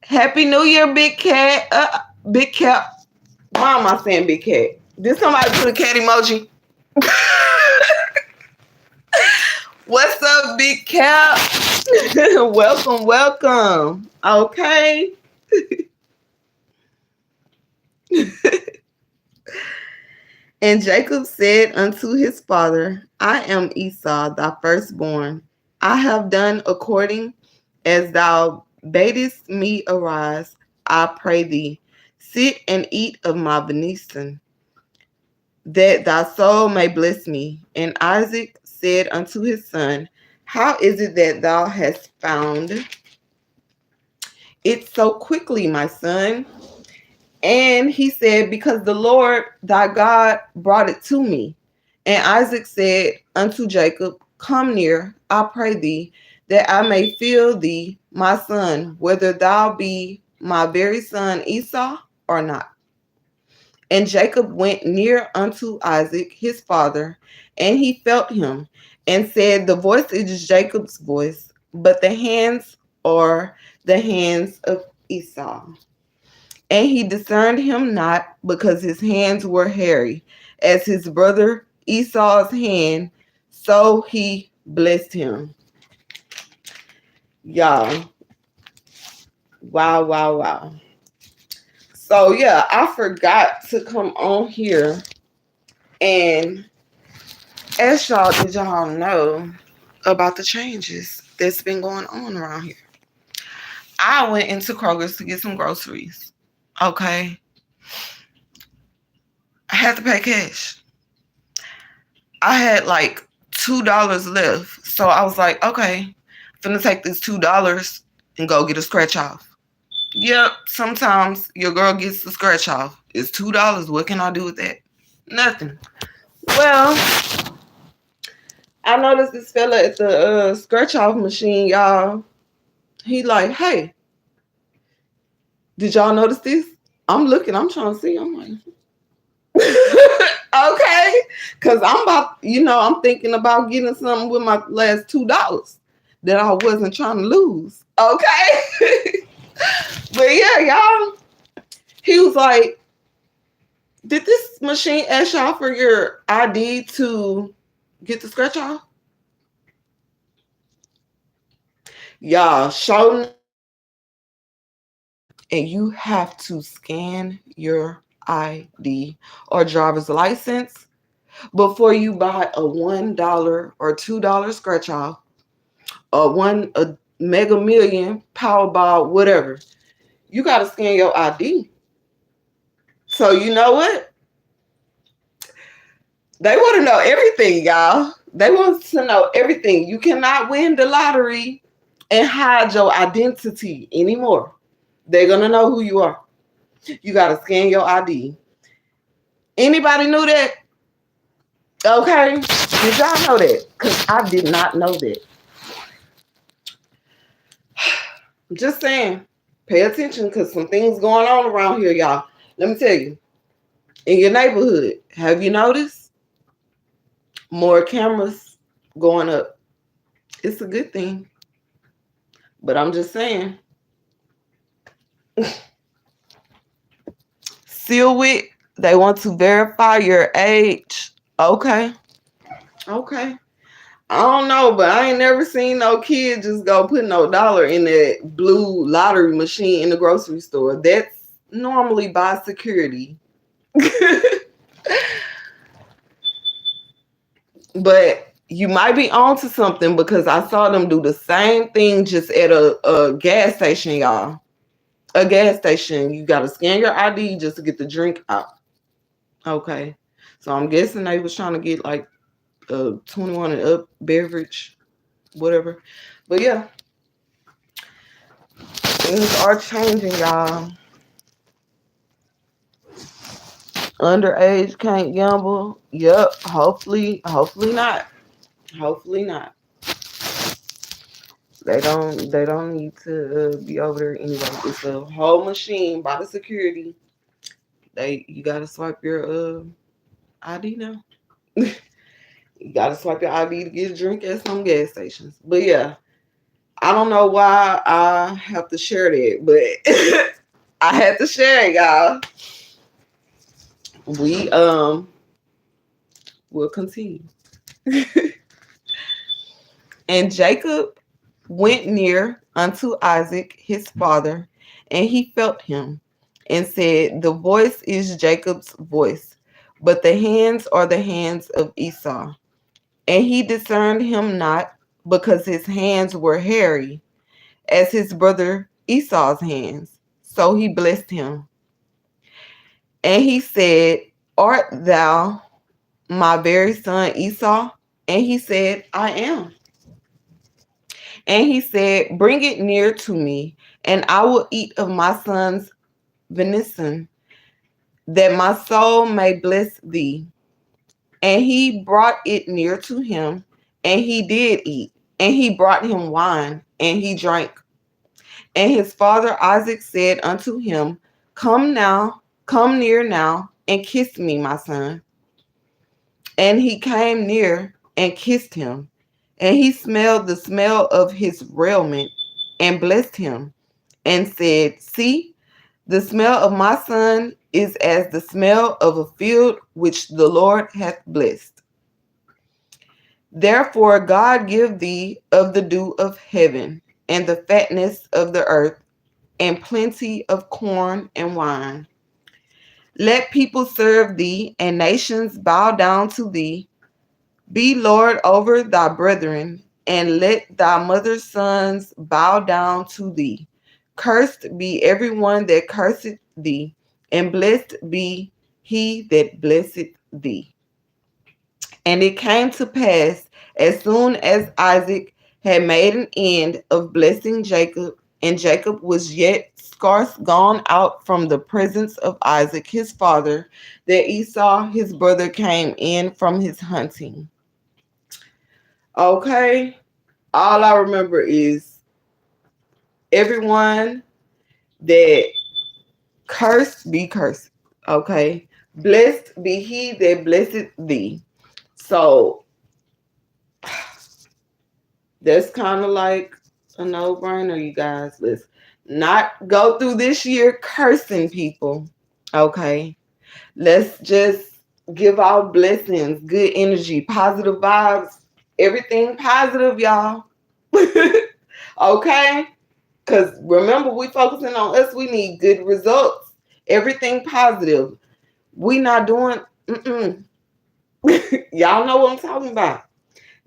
Happy New Year, Big Cat. Big Cat. Why am I saying Big Cat? Did somebody put a cat emoji? What's up, Big Cat? Welcome, welcome. Okay. And Jacob said unto his father, I am Esau, thy firstborn. I have done according as thou badest me arise. I pray thee, sit and eat of my venison, that thy soul may bless me. And Isaac said unto his son, How is it that thou hast found it so quickly, my son? And he said, Because the Lord thy God brought it to me. And Isaac said unto Jacob, Come near, I pray thee, that I may feel thee, my son, whether thou be my very son Esau or not. And Jacob went near unto Isaac his father, and he felt him, and said, The voice is Jacob's voice, but the hands are the hands of Esau. And he discerned him not, because his hands were hairy, as his brother Esau's hand, so he blessed him. Y'all. Wow, wow, wow. So yeah, I forgot to come on here and ask y'all, did y'all know about the changes that's been going on around here? I went into Kroger's to get some groceries. Okay. I had to pay cash. I had like $2 left. So I was like, okay, I'm finna take this $2 and go get a scratch off. Yep, sometimes your girl gets the scratch off. It's $2. What can I do with that? Nothing. Well, I noticed this fella at the scratch off machine, y'all. He like, hey, did y'all notice this? I'm looking, I'm trying to see. I'm like, okay, because I'm thinking about getting something with my last $2 that I wasn't trying to lose. Okay. But yeah, y'all, he was like, did this machine ask y'all for your ID to get the scratch off? Y'all, show, and you have to scan your ID or driver's license before you buy a $1 or $2 scratch off, a Mega Million, Powerball, whatever. You got to scan your ID. So you know what? They want to know everything, y'all. They want to know everything. You cannot win the lottery and hide your identity anymore. They're going to know who you are. You got to scan your ID. Anybody knew that? Okay. Did y'all know that? Because I did not know that. I'm just saying, pay attention because some things going on around here, y'all. Let me tell you. In your neighborhood, have you noticed more cameras going up? It's a good thing. But I'm just saying. Seal with, they want to verify your age. Okay. Okay. I don't know, but I ain't never seen no kid just go put no dollar in that blue lottery machine in the grocery store. That's normally by security. But you might be onto something because I saw them do the same thing just at a gas station, y'all. A gas station. You got to scan your ID just to get the drink out. Okay. So I'm guessing they was trying to get like 21 and up beverage, whatever. But yeah. Things are changing, y'all. Underage can't gamble. Yep. Hopefully not. Hopefully not. They don't need to be over there anyway. It's a whole machine by the security. You gotta swipe your ID now. You gotta swipe your ID to get a drink at some gas stations. But yeah, I don't know why I have to share that, but I had to share it, y'all. We will continue. And Jacob went near unto Isaac his father, and he felt him, and said, the voice is Jacob's voice, but the hands are the hands of Esau. And he discerned him not, because his hands were hairy, as his brother Esau's hands. So he blessed him. And he said, art thou my very son Esau? And he said, I am. And he said, bring it near to me, and I will eat of my son's venison, that my soul may bless thee. And he brought it near to him, and he did eat. And he brought him wine, and he drank. And his father Isaac said unto him, come near now, and kiss me, my son. And he came near and kissed him. And he smelled the smell of his raiment, and blessed him, and said, see, the smell of my son is as the smell of a field which the Lord hath blessed. Therefore God give thee of the dew of heaven, and the fatness of the earth, and plenty of corn and wine. Let people serve thee, and nations bow down to thee. Be Lord over thy brethren, and let thy mother's sons bow down to thee. Cursed be everyone that curseth thee, and blessed be he that blesseth thee. And it came to pass, as soon as Isaac had made an end of blessing Jacob, and Jacob was yet scarce gone out from the presence of Isaac his father, that Esau his brother came in from his hunting. Okay, all I remember is everyone that cursed be cursed. Okay, blessed be he that blesseth thee. So that's kind of like a no-brainer, you guys. Let's not go through this year cursing people. Okay, let's just give out blessings, good energy, positive vibes, everything positive, y'all. Okay, because remember, we focusing on us. We need good results, everything positive. We not doing y'all know what I'm talking about.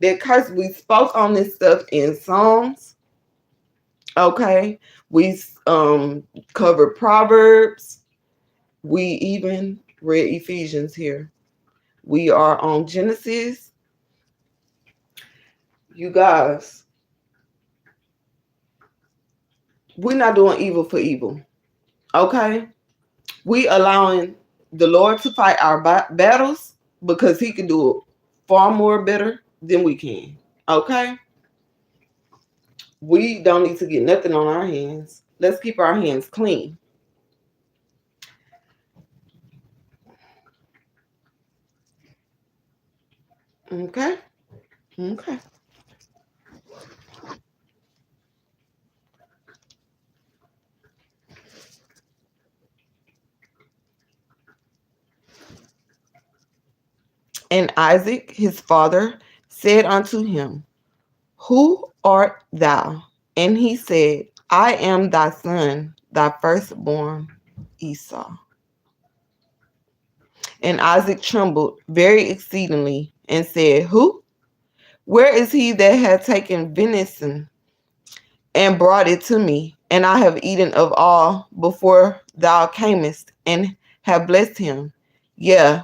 That curse, we spoke on this stuff in Psalms. Okay, we covered Proverbs. We even read Ephesians here. We are on Genesis. You guys, we're not doing evil for evil. Okay, we allowing the Lord to fight our battles, because he can do it far more better than we can. Okay, we don't need to get nothing on our hands. Let's keep our hands clean. Okay. Okay. And Isaac his father said unto him, who art thou? And he said, I am thy son, thy firstborn, Esau. And Isaac trembled very exceedingly, and said, who? Where is he that hath taken venison and brought it to me? And I have eaten of all before thou camest, and have blessed him. Yea,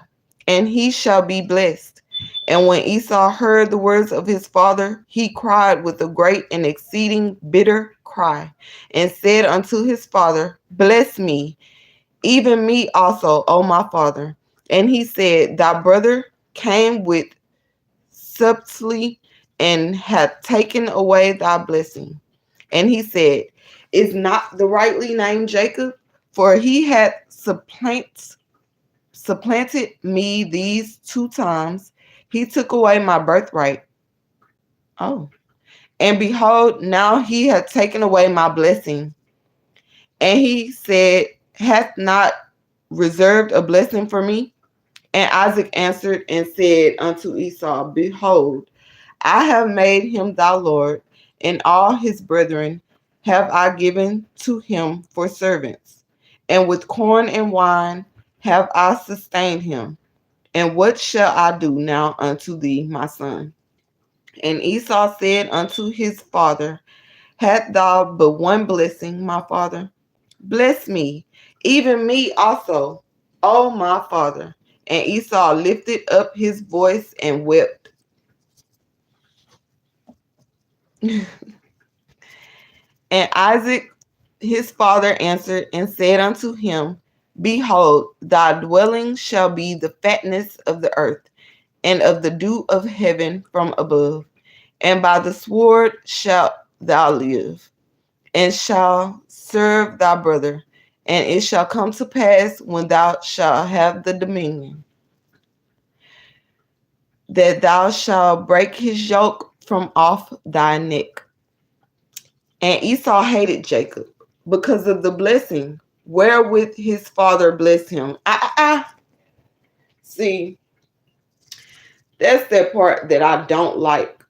and he shall be blessed. And when Esau heard the words of his father, he cried with a great and exceeding bitter cry, and said unto his father, bless me, even me also, O my father. And he said, thy brother came with subtly, and hath taken away thy blessing. And he said, is not the rightly named Jacob? For he hath supplanted me these 2 times. He took away my birthright. Oh. And behold, now he hath taken away my blessing. And he said, hath not reserved a blessing for me? And Isaac answered and said unto Esau, behold, I have made him thy Lord, and all his brethren have I given to him for servants. And with corn and wine have I sustained him. And what shall I do now unto thee, my son? And Esau said unto his father, hast thou but one blessing, my father? Bless me, even me also, O my father. And Esau lifted up his voice and wept. And Isaac his father answered and said unto him, behold, thy dwelling shall be the fatness of the earth, and of the dew of heaven from above. And by the sword shalt thou live, and shall serve thy brother. And it shall come to pass, when thou shalt have the dominion, that thou shalt break his yoke from off thy neck. And Esau hated Jacob because of the blessing wherewith his father blessed him. See, that's that part that I don't like.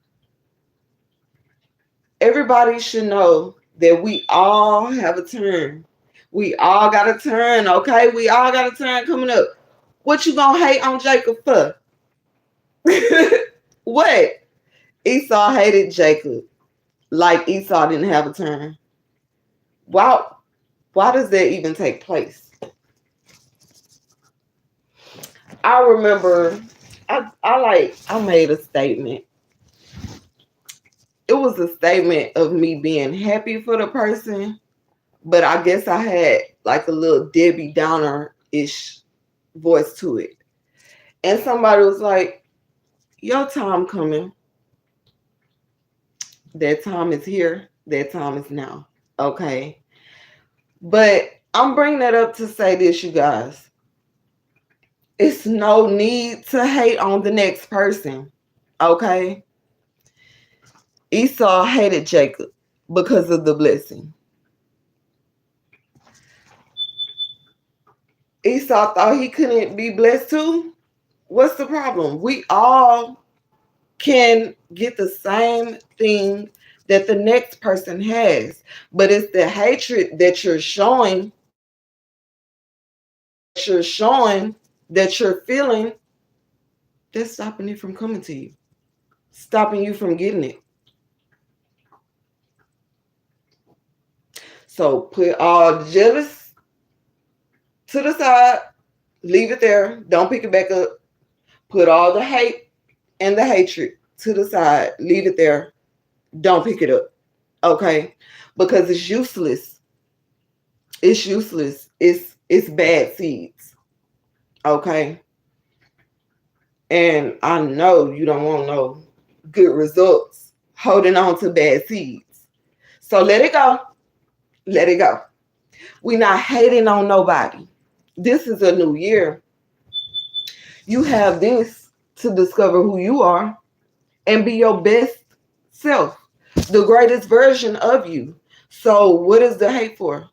Everybody should know that we all have a turn. We all got a turn, okay? We all got a turn coming up. What you gonna hate on Jacob for? What? Esau hated Jacob like Esau didn't have a turn. Wow. Why does that even take place? I remember I made a statement. It was a statement of me being happy for the person, but I guess I had like a little Debbie Downer-ish voice to it. And somebody was like, your time coming. That time is here. That time is now. Okay. But I'm bringing that up to say this, you guys. It's no need to hate on the next person. Okay. Esau hated Jacob because of the blessing. Esau thought he couldn't be blessed too. What's the problem? We all can get the same thing that the next person has, but it's the hatred that you're showing, that you're feeling, that's stopping it from coming to you, stopping you from getting it. So put all the jealous to the side, leave it there, don't pick it back up. Put all the hate and the hatred to the side, leave it there, don't pick it up. Okay? Because it's useless. It's useless. It's bad seeds. Okay? And I know you don't want no good results holding on to bad seeds. So let it go. Let it go. We're not hating on nobody. This is a new year. You have this to discover who you are and be your best self, the greatest version of you. So what is the hate for?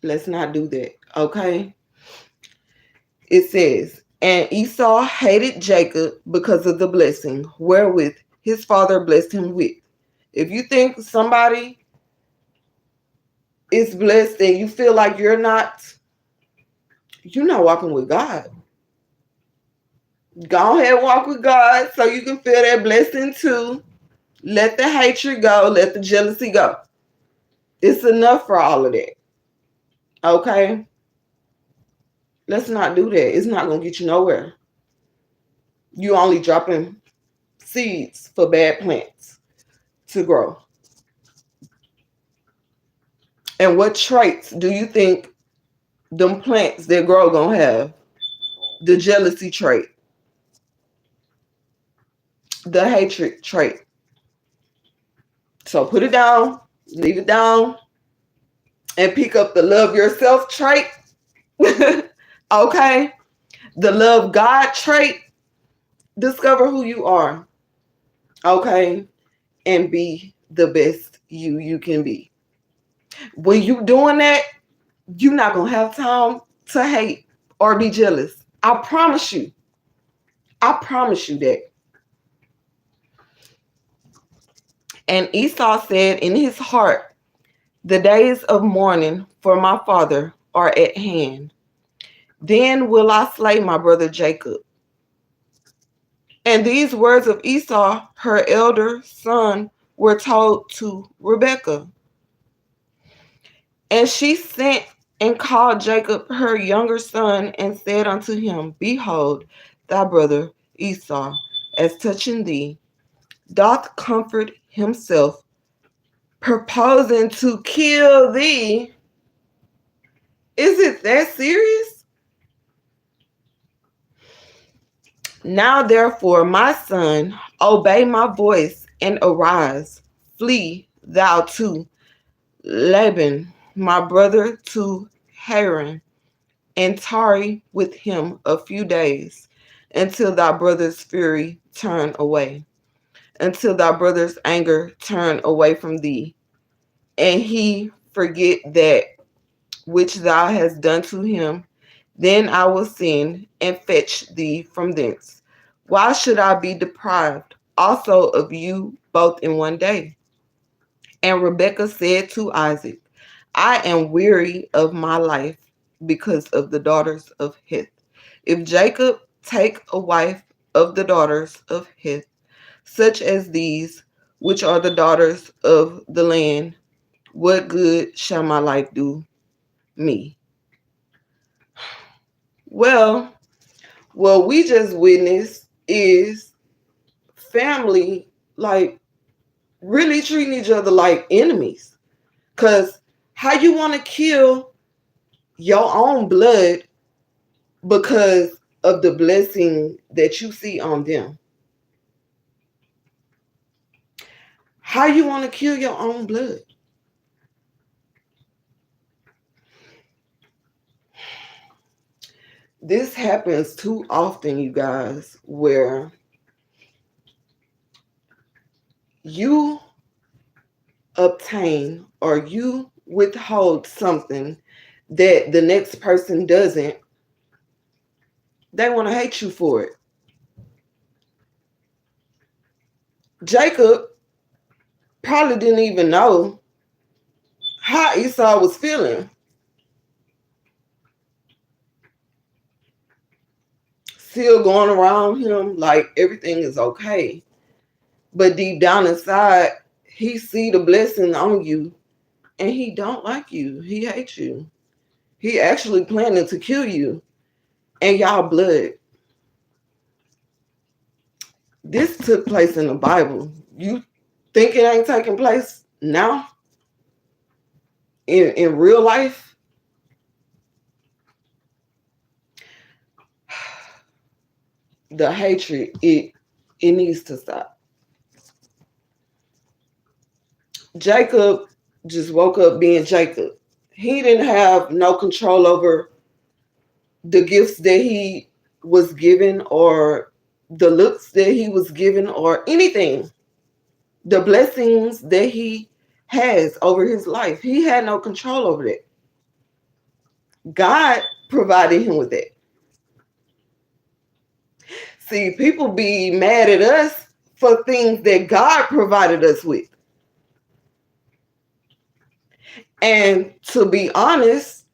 Let's not do that, okay? It says, and Esau hated Jacob because of the blessing wherewith his father blessed him with. If you think somebody is blessed and you feel like you're not walking with God. Go ahead and walk with God so you can feel that blessing too. Let the hatred go. Let the jealousy go. It's enough for all of that. Okay? Let's not do that. It's not going to get you nowhere. You only dropping seeds for bad plants to grow. And what traits do you think them plants that grow going to have? The jealousy trait. the hatred trait. So put it down, leave it down, and pick up the love yourself trait. Okay? The love God trait. Discover who you are. Okay? And be the best you can be. When you doing that, you're not going to have time to hate or be jealous. I promise you. I promise you that. And Esau said in his heart, the days of mourning for my father are at hand. Then will I slay my brother Jacob. And these words of Esau, her elder son, were told to Rebekah. And she sent and called Jacob her younger son and said unto him, behold, thy brother Esau, as touching thee, doth comfort himself, purposing to kill thee. Is it that serious? Now therefore, my son, obey my voice and arise, flee thou to Laban, my brother, to Haran, and tarry with him a few days, until thy brother's fury turn away, until thy brother's anger turn away from thee, and he forget that which thou hast done to him. Then I will send and fetch thee from thence. Why should I be deprived also of you both in one day? And Rebekah said to Isaac, I am weary of my life because of the daughters of Heth. If Jacob take a wife of the daughters of Heth, such as these, which are the daughters of the land, what good shall my life do me? Well, what we just witnessed is family, like, really treating each other like enemies. Because how you want to kill your own blood because of the blessing that you see on them? How you want to kill your own blood? This happens too often, you guys, where you obtain or you withhold something that the next person doesn't. They want to hate you for it. Jacob probably didn't even know how Esau was feeling. Still going around him like everything is okay. But deep down inside, he see the blessing on you and he don't like you. He hates you. He actually planning to kill you and y'all blood. This took place in the Bible. You think it ain't taking place now in real life? The hatred, it needs to stop. Jacob just woke up being Jacob. He didn't have no control over the gifts that he was given or the looks that he was given or anything. The blessings that he has over his life. He had no control over that. God provided him with that. See, people be mad at us for things that God provided us with. And to be honest,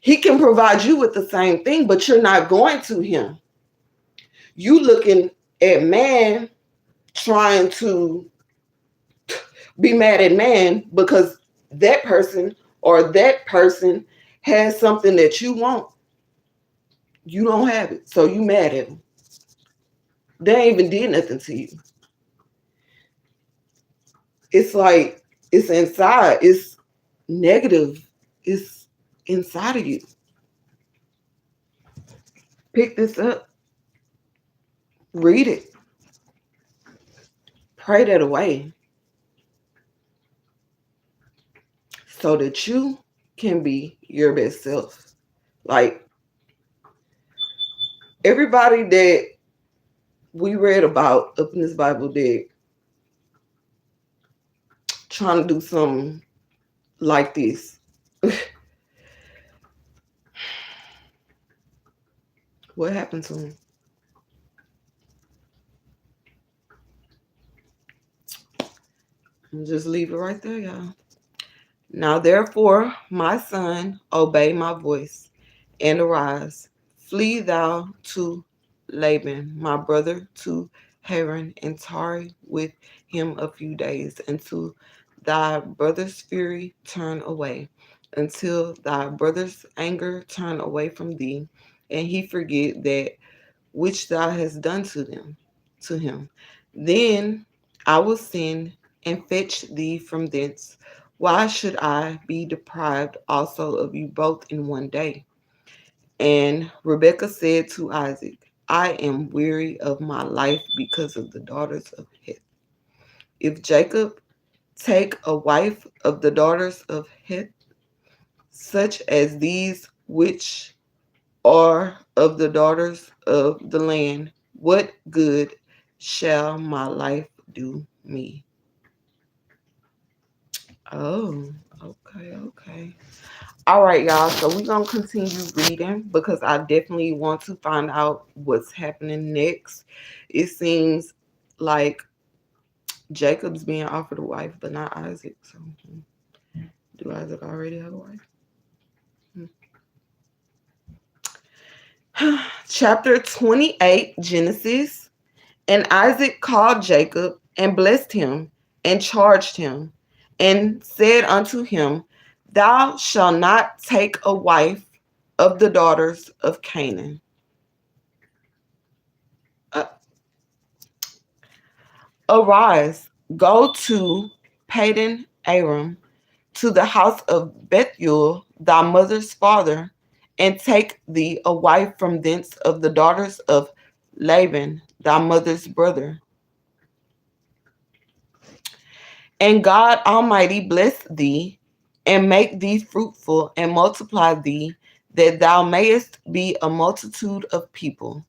he can provide you with the same thing, but you're not going to him. You looking at man trying to be mad at man because that person or that person has something that you want. You don't have it, so you mad at them. They ain't even did nothing to you. It's like it's inside. It's negative. It's inside of you. Pick this up. Read it. Pray that away so that you can be your best self. Like everybody that we read about up in this Bible that trying to do something like this. What happened to him? Just leave it right there, y'all. Now, therefore, my son, obey my voice and arise. Flee thou to Laban, my brother, to Haran, and tarry with him a few days, until thy brother's fury turn away, until thy brother's anger turn away from thee, and he forget that which thou hast done to him. Then I will send and fetch thee from thence. Why should I be deprived also of you both in one day? And Rebekah said to Isaac, I am weary of my life because of the daughters of Heth. If Jacob take a wife of the daughters of Heth, such as these which are of the daughters of the land, what good shall my life do me? Oh, okay. All right, y'all. So we're going to continue reading because I definitely want to find out what's happening next. It seems like Jacob's being offered a wife, but not Isaac. So do Isaac already have a wife? Chapter 28, Genesis. And Isaac called Jacob and blessed him and charged him and said unto him, Thou shalt not take a wife of the daughters of Canaan. Uh, Arise, go to Padan Aram, to the house of Bethuel, thy mother's father, and take thee a wife from thence of the daughters of Laban, thy mother's brother. And God Almighty bless thee, and make thee fruitful, and multiply thee, that thou mayest be a multitude of people,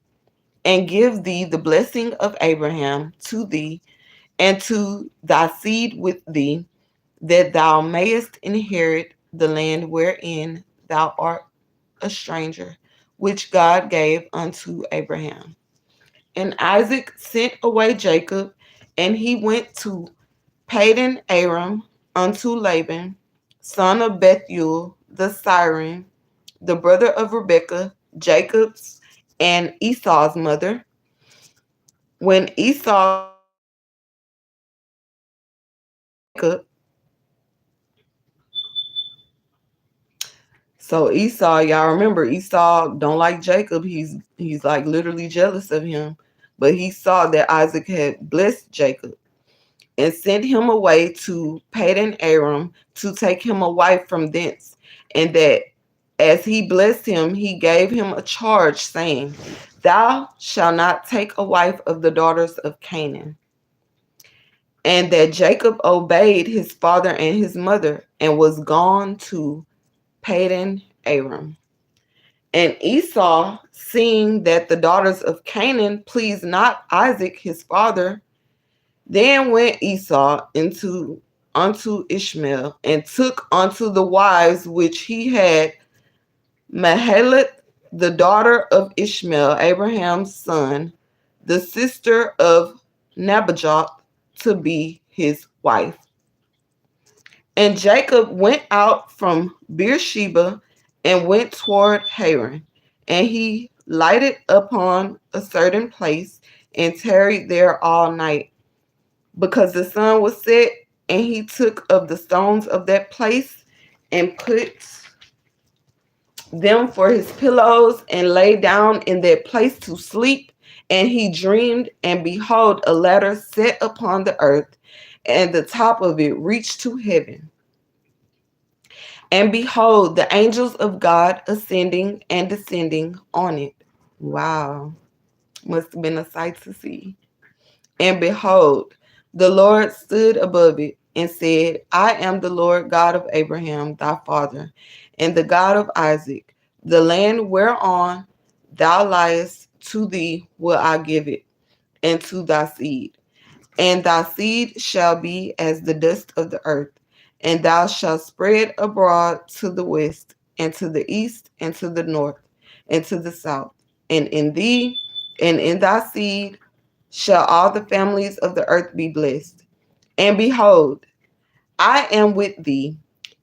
and give thee the blessing of Abraham to thee, and to thy seed with thee, that thou mayest inherit the land wherein thou art a stranger, which God gave unto Abraham. And Isaac sent away Jacob, and he went to Padan Aram unto Laban, son of Bethuel the Syrian, the brother of Rebekah, Jacob's and Esau's mother. When Esau Jacob, so Esau, y'all remember Esau don't like Jacob. He's like literally jealous of him. But he saw that Isaac had blessed Jacob and sent him away to Padan Aram to take him a wife from thence, and that as he blessed him, he gave him a charge, saying, Thou shalt not take a wife of the daughters of Canaan. And that Jacob obeyed his father and his mother, and was gone to Padan Aram. And Esau, seeing that the daughters of Canaan pleased not Isaac his father, then went Esau unto Ishmael, and took unto the wives which he had Mahalath, the daughter of Ishmael, Abraham's son, the sister of Nebajoth, to be his wife. And Jacob went out from Beersheba and went toward Haran, and he lighted upon a certain place and tarried there all night, because the sun was set. And he took of the stones of that place and put them for his pillows, and lay down in that place to sleep. And he dreamed, and behold, a ladder set upon the earth, and the top of it reached to heaven. And behold, the angels of God ascending and descending on it. Wow. Must have been a sight to see. And behold, The Lord stood above it and said, I am the Lord God of Abraham, thy father, and the God of Isaac. The land whereon thou liest, to thee will I give it, and to thy seed. And thy seed shall be as the dust of the earth, and thou shalt spread abroad to the west, and to the east, and to the north, and to the south. And in thee and in thy seed shall all the families of the earth be blessed. And behold, I am with thee,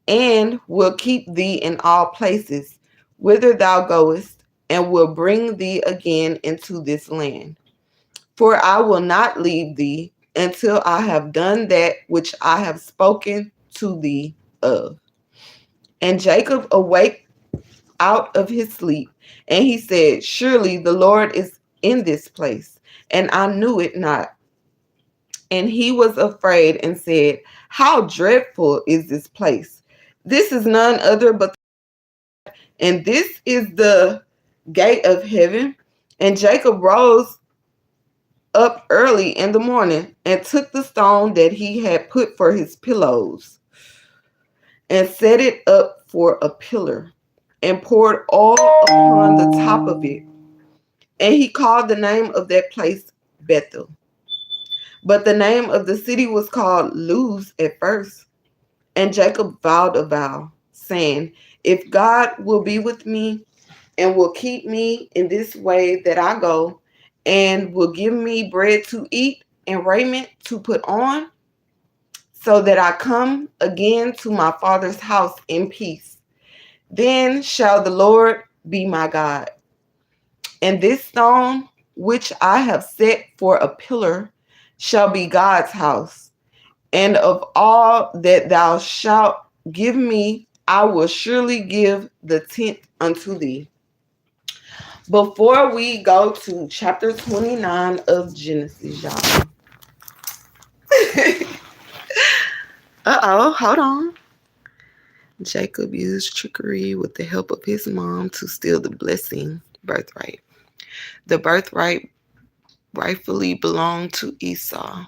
and will keep thee in all places whither thou goest, and will bring thee again into this land. For I will not leave thee until I have done that which I have spoken to thee of. And Jacob awaked out of his sleep, and he said, Surely the Lord is in this place, and I knew it not. And he was afraid and said, How dreadful is this place! This is none other but, and this is the gate of heaven. And Jacob rose up early in the morning and took the stone that he had put for his pillows and set it up for a pillar and poured oil upon the top of it. And he called the name of that place Bethel. But the name of the city was called Luz at first. And Jacob vowed a vow, saying, If God will be with me and will keep me in this way that I go, and will give me bread to eat and raiment to put on, so that I come again to my father's house in peace, then shall the Lord be my God. And this stone which I have set for a pillar shall be God's house. And of all that thou shalt give me, I will surely give the tenth unto thee. Before we go to chapter 29 of Genesis, y'all. Hold on. Jacob used trickery with the help of his mom to steal the blessing birthright. The birthright rightfully belonged to Esau.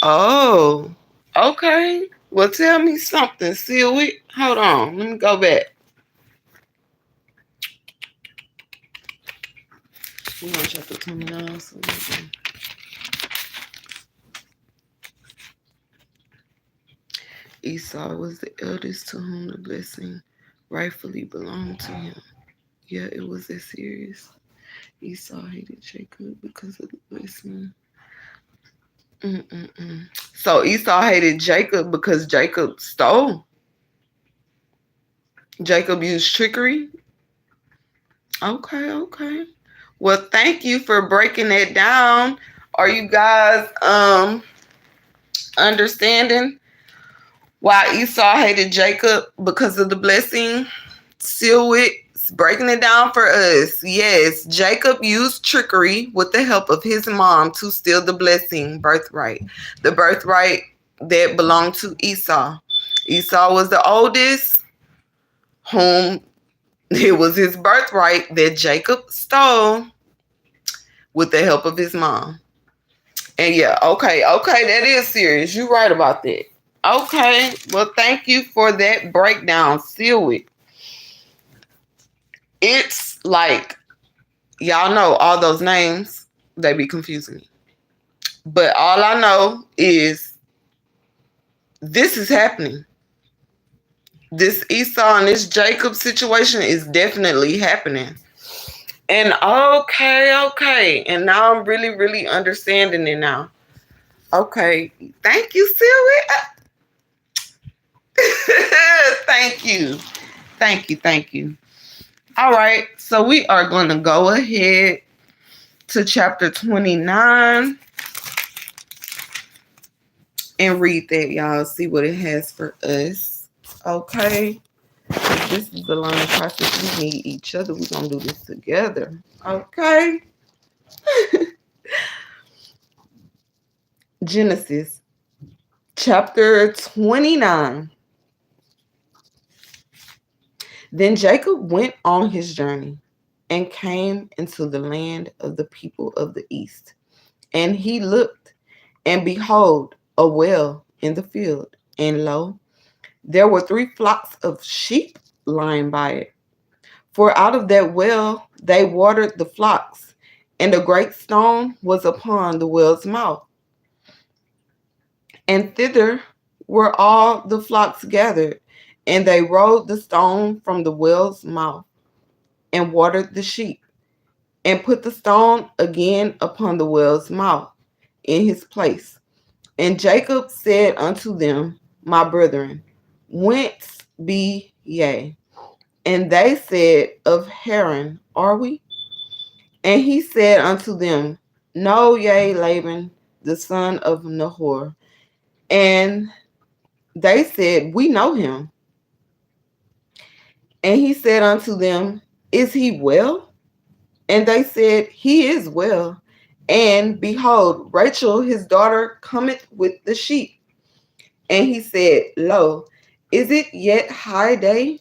Oh, okay. Well, tell me something, Silwy. Hold on. Let me go back. We're going to chapter 29. So Esau was the eldest to whom the blessing rightfully belonged to him. Yeah, it was that serious. Esau hated Jacob because of the blessing. So Esau hated Jacob because Jacob stole. Jacob used trickery. Okay. Well, thank you for breaking that down. Are you guys understanding why Esau hated Jacob because of the blessing? Silwick's breaking it down for us. Yes, Jacob used trickery with the help of his mom to steal the blessing birthright. The birthright that belonged to Esau. Esau was the oldest, whom it was his birthright that Jacob stole with the help of his mom. And yeah, okay, that is serious. You're right about that. Okay, well, thank you for that breakdown, Silwick. It's like, y'all know all those names, they be confusing me. But all I know is this is happening. This Esau and this Jacob situation is definitely happening. And okay. And now I'm really, really understanding it now. Okay. Thank you, Sylvia. Thank you. All right. So we are going to go ahead to chapter 29 and read that, y'all. See what it has for us. Okay. This is the learning process. We need each other. We're going to do this together. Okay. Genesis chapter 29. Then Jacob went on his journey and came into the land of the people of the east And he looked, and behold, a well in the field, and lo, there were 3 flocks of sheep lying by it. For out of that well they watered the flocks, and a great stone was upon the well's mouth. And thither were all the flocks gathered, and they rolled the stone from the well's mouth, and watered the sheep, and put the stone again upon the well's mouth in his place. And Jacob said unto them, My brethren, whence be ye? And they said, Of Haran are we? And he said unto them, Know ye Laban, the son of Nahor? And they said, We know him. And he said unto them, Is he well? And they said, He is well. And behold, Rachel his daughter cometh with the sheep. And he said, Lo, is it yet high day?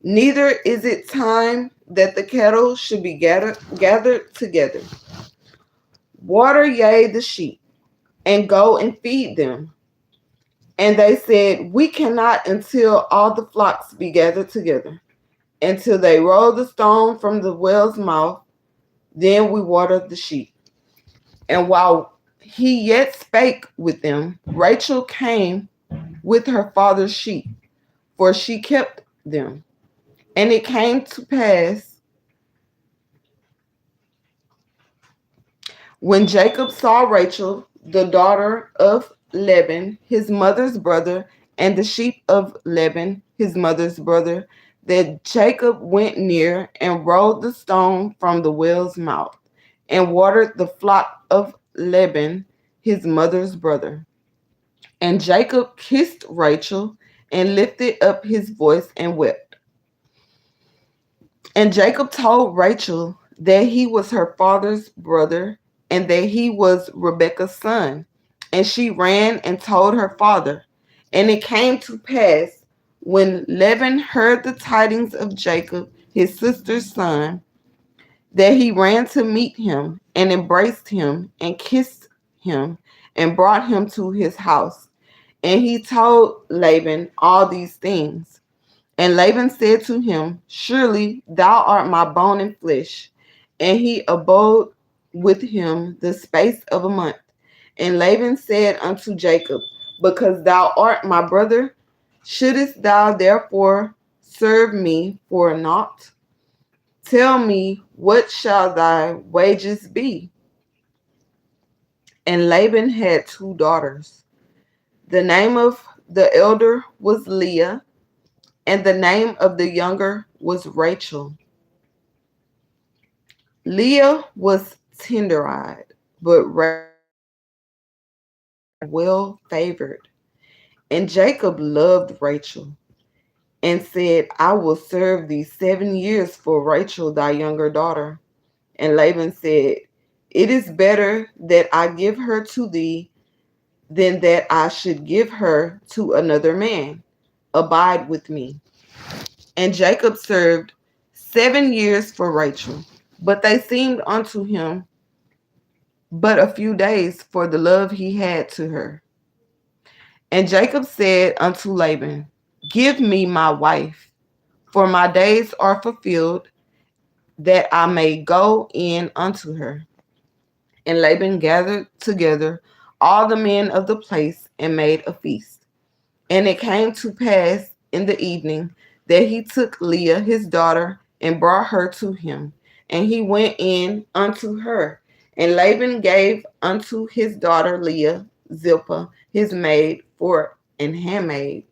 Neither is it time that the cattle should be gathered together. Water ye the sheep, and go and feed them. And they said, We cannot until all the flocks be gathered together, until they roll the stone from the well's mouth, then we water the sheep. And while he yet spake with them, Rachel came with her father's sheep, for she kept them. And it came to pass, when Jacob saw Rachel, the daughter of Laban, his mother's brother, and the sheep of Laban, his mother's brother, that Jacob went near and rolled the stone from the well's mouth, and watered the flock of Laban, his mother's brother. And Jacob kissed Rachel, and lifted up his voice and wept. And Jacob told Rachel that he was her father's brother, and that he was Rebekah's son. And she ran and told her father. And it came to pass, when Laban heard the tidings of Jacob, his sister's son, that he ran to meet him, and embraced him, and kissed him, and brought him to his house. And he told Laban all these things. And Laban said to him, Surely thou art my bone and flesh. And he abode with him the space of a month. And Laban said unto Jacob, Because thou art my brother, shouldest thou therefore serve me for naught? Tell me, what shall thy wages be? And Laban had 2 daughters. The name of the elder was Leah, and the name of the younger was Rachel. Leah was tender-eyed, but Rachel well favored. And Jacob loved Rachel, and said, I will serve thee 7 years for Rachel thy younger daughter. And Laban said, It is better that I give her to thee than that I should give her to another man. Abide with me. And Jacob served 7 years for Rachel, but they seemed unto him but a few days for the love he had to her. And Jacob said unto Laban, Give me my wife, for my days are fulfilled, that I may go in unto her. And Laban gathered together all the men of the place and made a feast. And it came to pass in the evening that he took Leah his daughter and brought her to him. And he went in unto her. And Laban gave unto his daughter Leah Zilpah his maid for an handmaid.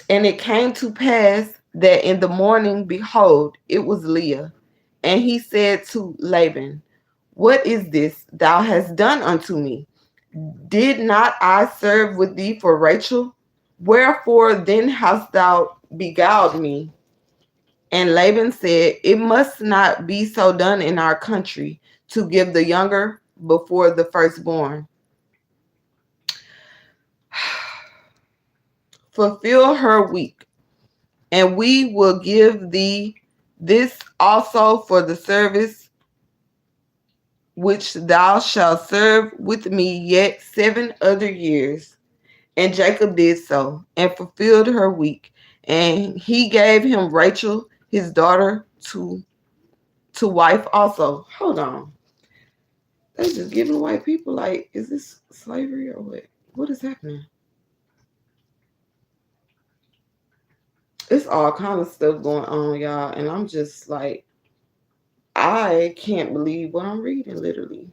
And it came to pass that in the morning, behold, it was Leah. And he said to Laban, What is this thou hast done unto me? Did not I serve with thee for Rachel? Wherefore then hast thou beguiled me? And Laban said, It must not be so done in our country, to give the younger before the firstborn. Fulfill her week, and we will give thee this also for the service which thou shalt serve with me yet 7 other years. And Jacob did so, and fulfilled her week. And he gave him Rachel, his daughter, to wife also. Hold on. They just giving away people. Like, is this slavery or what? What is happening? It's all kind of stuff going on, y'all. And I'm just like, I can't believe what I'm reading, literally.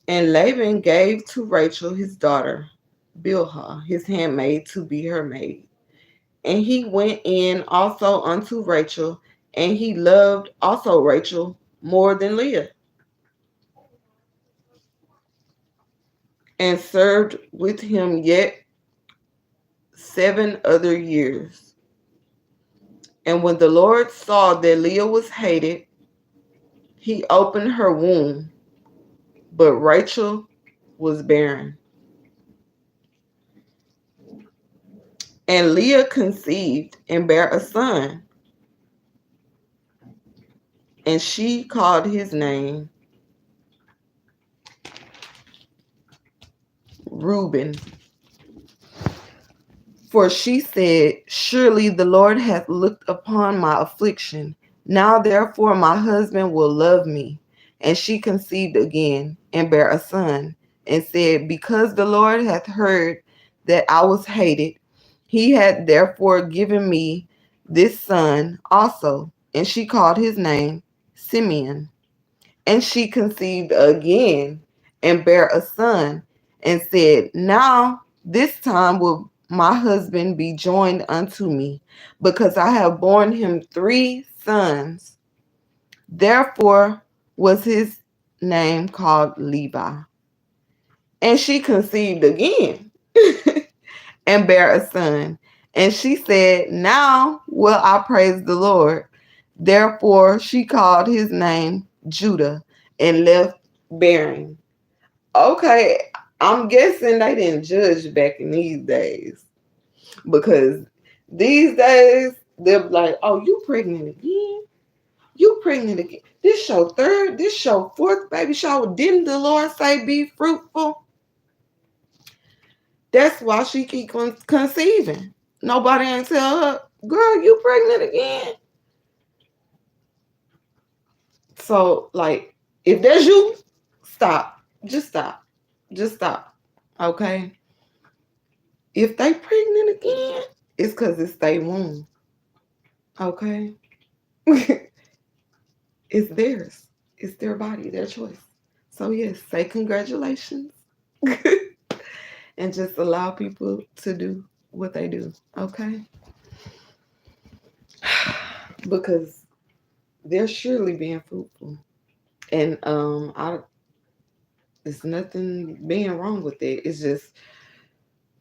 And Laban gave to Rachel his daughter, Bilhah, his handmaid, to be her maid. And he went in also unto Rachel, and he loved also Rachel more than Leah, and served with him yet 7 other years. And when the Lord saw that Leah was hated, he opened her womb, but Rachel was barren. And Leah conceived and bare a son, and she called his name Reuben. For she said, surely the Lord hath looked upon my affliction. Now therefore my husband will love me. And she conceived again, and bare a son, and said, because the Lord hath heard that I was hated, he hath therefore given me this son also. And she called his name Simeon. And she conceived again, and bare a son, and said, now this time will my husband be joined unto me, because I have borne him 3 sons. Therefore was his name called Levi. And she conceived again, and bare a son. And she said, now will I praise the Lord. Therefore she called his name Judah, and left bearing. Okay, I'm guessing they didn't judge back in these days, because these days they're like, oh, you pregnant again? You pregnant again? This your third, this your fourth baby shower. Didn't the Lord say be fruitful? That's why she keep conceiving. Nobody ain't tell her, girl, you pregnant again. So, like, if that's you, stop. Just stop. Just stop. Okay? If they pregnant again, it's because it's their womb. Okay? It's theirs. It's their body, their choice. So, yes, say congratulations. And just allow people to do what they do. Okay? Because they're surely being fruitful. And there's nothing being wrong with it. It's just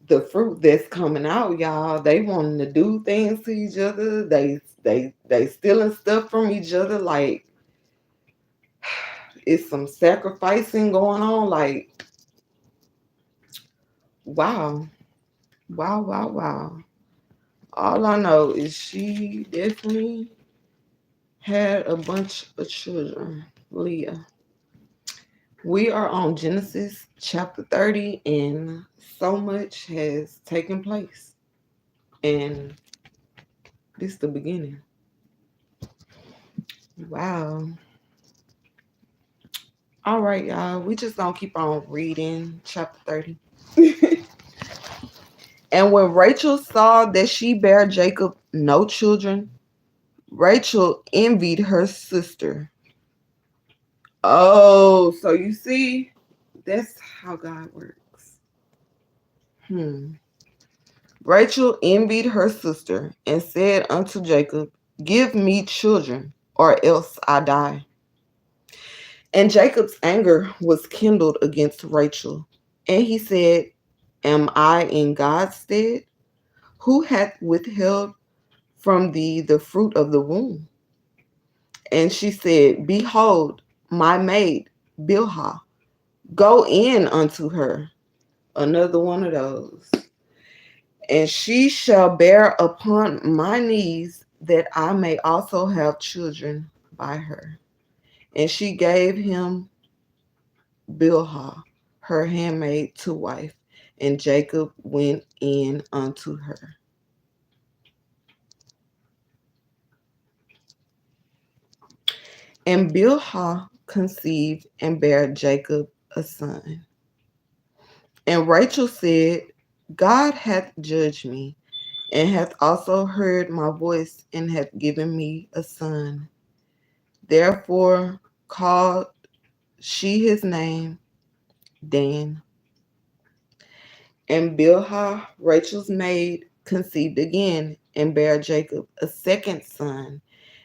the fruit that's coming out, y'all. They wanting to do things to each other. They stealing stuff from each other. Like, it's some sacrificing going on. Like, wow. Wow, wow, wow. All I know is she definitely had a bunch of children. Leah. We are on Genesis chapter 30, and so much has taken place. And this is the beginning. Wow. All right, y'all. We just gonna keep on reading chapter 30. And when Rachel saw that she bare Jacob no children, Rachel envied her sister. Oh, so you see, that's how God works. Rachel envied her sister and said unto Jacob, give me children, or else I die. And Jacob's anger was kindled against Rachel. And he said, am I in God's stead? Who hath withheld from thee the fruit of the womb? And she said, behold, my maid, Bilhah, go in unto her. Another one of those. And she shall bear upon my knees that I may also have children by her. And she gave him Bilhah, her handmaid, to wife, and Jacob went in unto her. And Bilhah conceived and bare Jacob a son. And Rachel said, God hath judged me, and hath also heard my voice, and hath given me a son. Therefore called she his name Dan. And Bilhah, Rachel's maid, conceived again, and bare Jacob a second son.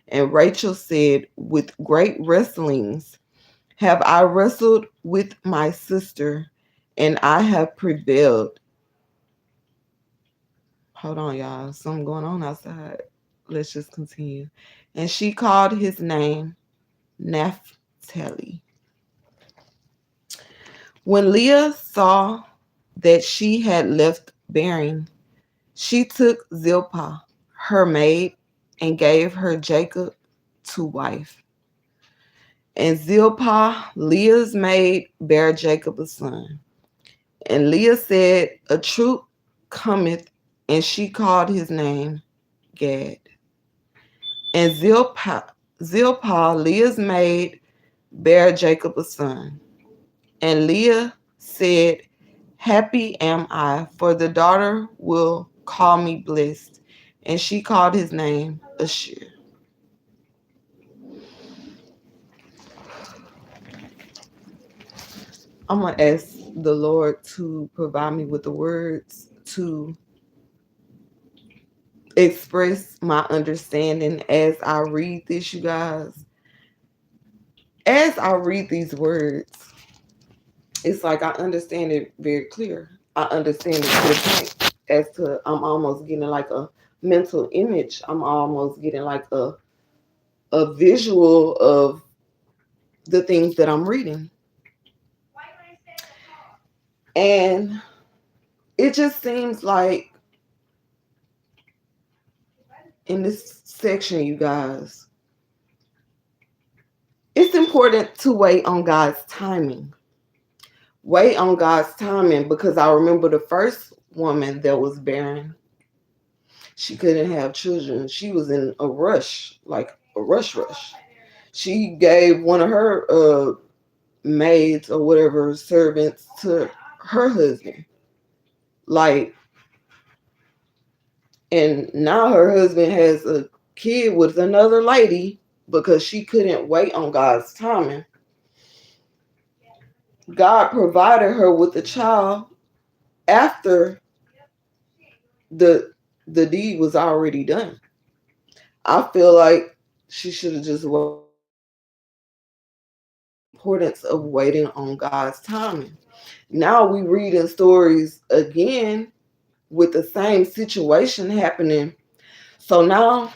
And Rachel said, with great wrestlings have I wrestled with my sister, and I have prevailed. Hold on, y'all. Something going on outside. Let's just continue. And she called his name Naphtali. When Leah saw that she had left bearing, she took Zilpah, her maid, and gave her Jacob to wife. And Zilpah, Leah's maid, bare Jacob a son. And Leah said, a troop cometh, and she called his name Gad. And Zilpah, Leah's maid, bare Jacob a son. And Leah said, happy am I, for the daughter will call me blessed. And she called his name Asher. I'm going to ask the Lord to provide me with the words to express my understanding as I read this, you guys. As I read these words, it's like I understand it very clear. I understand it to the point as to I'm almost getting like a mental image. I'm almost getting like a visual of the things that I'm reading. And it just seems like in this section, you guys, it's important to wait on God's timing. Wait on God's timing, because I remember the first woman that was barren. She couldn't have children. She was in a rush, like a rush. She gave one of her maids or whatever, servants, to her husband. Like, and now her husband has a kid with another lady because she couldn't wait on God's timing. God provided her with a child after the deed was already done. I feel like she should have just waited. Importance of waiting on God's timing. Now we read in stories again with the same situation happening. So now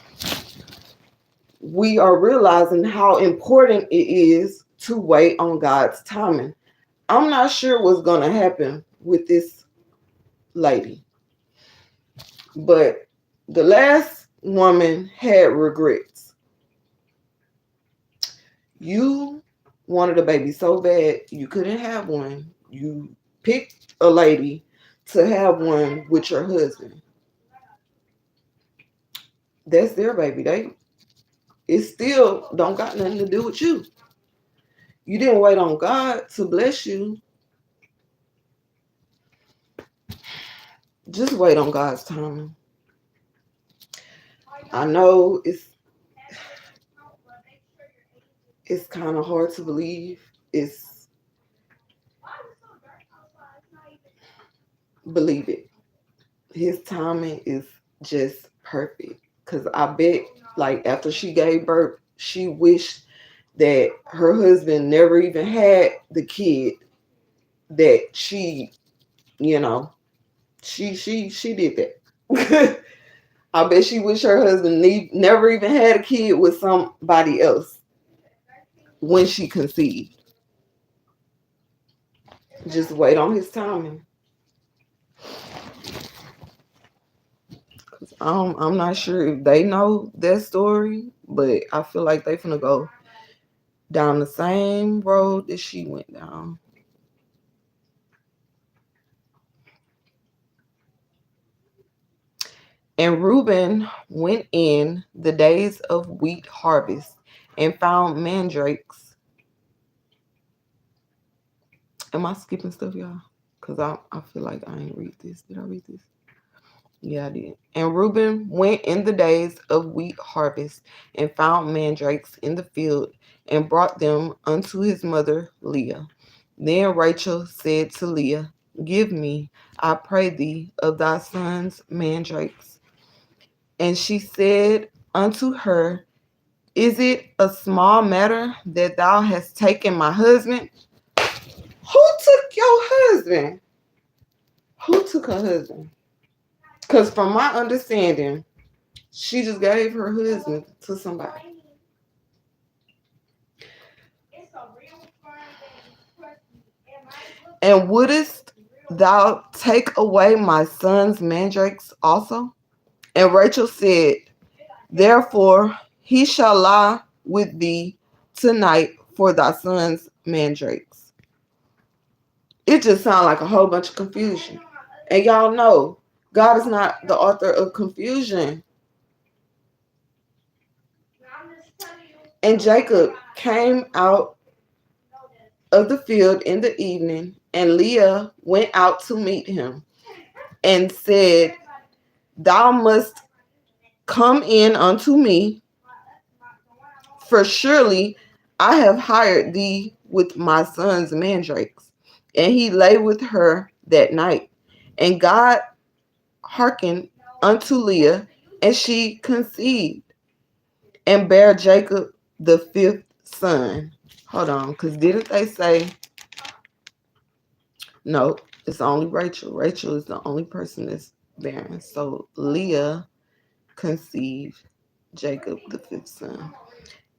we are realizing how important it is to wait on God's timing. I'm not sure what's going to happen with this lady, but the last woman had regrets. You wanted a baby so bad you couldn't have one. You picked a lady to have one with your husband. That's their baby. It still don't got nothing to do with you. You didn't wait on God to bless you. Just wait on God's timing. I know it's kind of hard to believe. Believe it. His timing is just perfect. Cause I bet, like, after she gave birth, she wished that her husband never even had the kid that she, you know, she did that. I bet she wished her husband never even had a kid with somebody else when she conceived. Just wait on his timing. I'm not sure if they know that story, but I feel like they finna go down the same road that she went down. And Reuben went in the days of wheat harvest and found mandrakes. Am I skipping stuff, y'all? Because I feel like I ain't read this. Did I read this? Yeah, I did. And Reuben went in the days of wheat harvest and found mandrakes in the field and brought them unto his mother Leah. Then Rachel said to Leah, give me, I pray thee, of thy son's mandrakes. And she said unto her, is it a small matter that thou hast taken my husband? Who took your husband? Who took her husband? Because from my understanding, she just gave her husband to somebody. And wouldest thou take away my son's mandrakes also? And Rachel said, therefore he shall lie with thee tonight for thy son's mandrakes. It just sounds like a whole bunch of confusion. And y'all know, God is not the author of confusion. And Jacob came out of the field in the evening, and Leah went out to meet him and said, thou must come in unto me, for surely I have hired thee with my son's mandrakes. And he lay with her that night. And God hearkened unto Leah, and she conceived and bare Jacob the fifth son. Hold on, because didn't they say, no, it's only Rachel. Rachel is the only person that's barren. So Leah conceived Jacob the fifth son.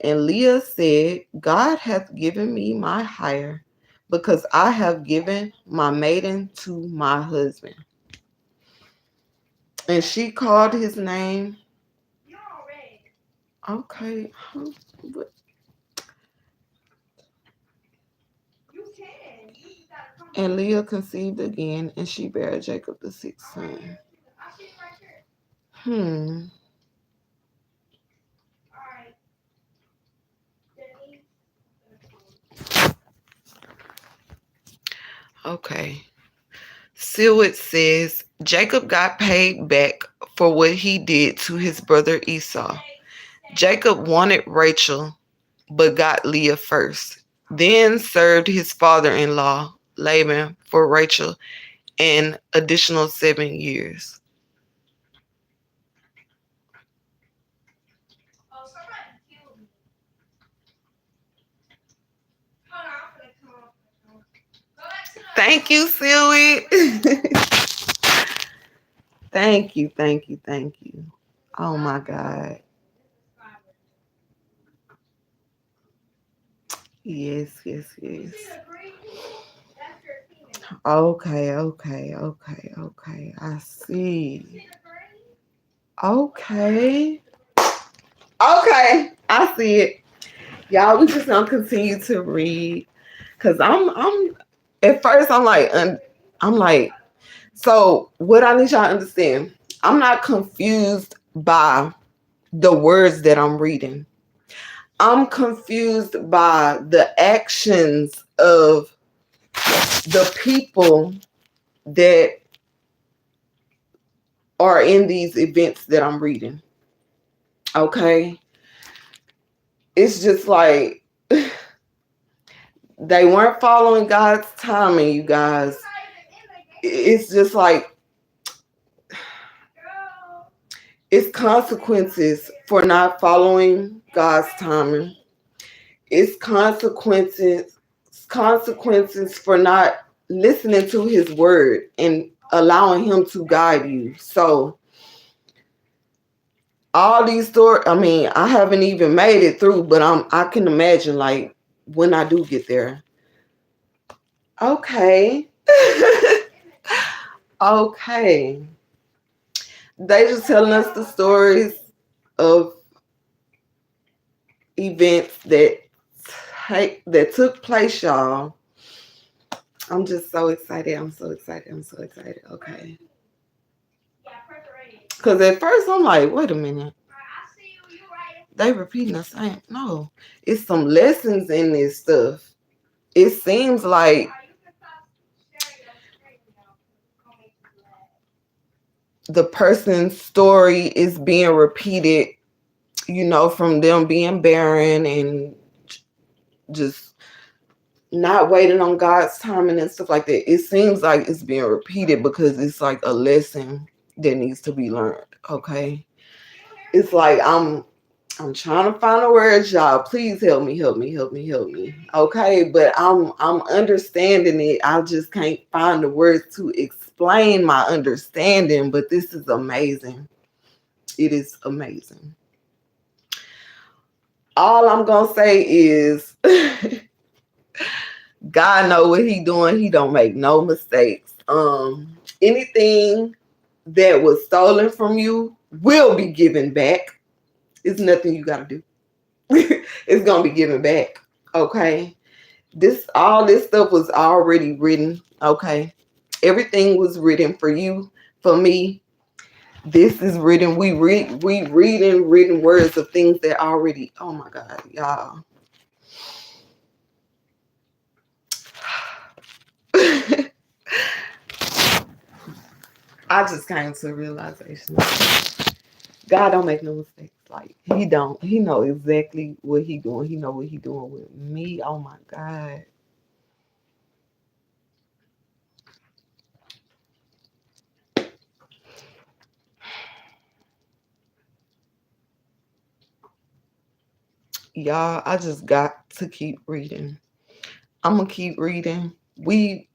And Leah said, God hath given me my hire, because I have given my maiden to my husband. And she called his name. Okay. And Leah conceived again, and she bare Jacob the sixth son. Okay. Seward says, Jacob got paid back for what he did to his brother Esau. Jacob wanted Rachel, but got Leah first. Then served his father-in-law, Laban, for Rachel an additional 7 years. Thank you, Seward. Thank you, thank you, thank you. Oh my God. Yes, yes, yes. Okay, okay, okay, okay. I see. Okay. Okay. I see it. Y'all, we just gonna continue to read. Cause I'm at first I'm like, so what I need y'all to understand, I'm not confused by the words that I'm reading. I'm confused by the actions of the people that are in these events that I'm reading. Okay. It's just like they weren't following God's timing, you guys. It's just like it's consequences for not following God's timing. It's consequences for not listening to his word and allowing him to guide you. So all these stories, I mean, I haven't even made it through, but I can imagine like when I do get there. Okay. Okay. they just telling us the stories of events that took place, y'all. I'm just so excited. I'm so excited. I'm so excited. Okay. Because at first I'm like, wait a minute. They repeating the same. No, it's some lessons in this stuff. It seems like the person's story is being repeated, from them being barren and just not waiting on God's timing and stuff like that. It seems like it's being repeated because it's like a lesson that needs to be learned. Okay. It's like I'm trying to find the words, y'all. Please help me, help me, help me, help me. Okay, but I'm understanding it. I just can't find the words to explain my understanding, but this is amazing. It is amazing. All I'm gonna say is God know what he doing. He don't make no mistakes. Anything that was stolen from you will be given back. It's nothing you gotta do. It's gonna be given back. Okay. All this stuff was already written. Okay. Everything was written for you, for me. This is written. We reading written words of things that already, oh my God, y'all. I just came to a realization. God don't make no mistakes. Like he don't. He know exactly what he doing. He know what he doing with me. Oh my God. Y'all, I just got to keep reading. I'm gonna keep reading. We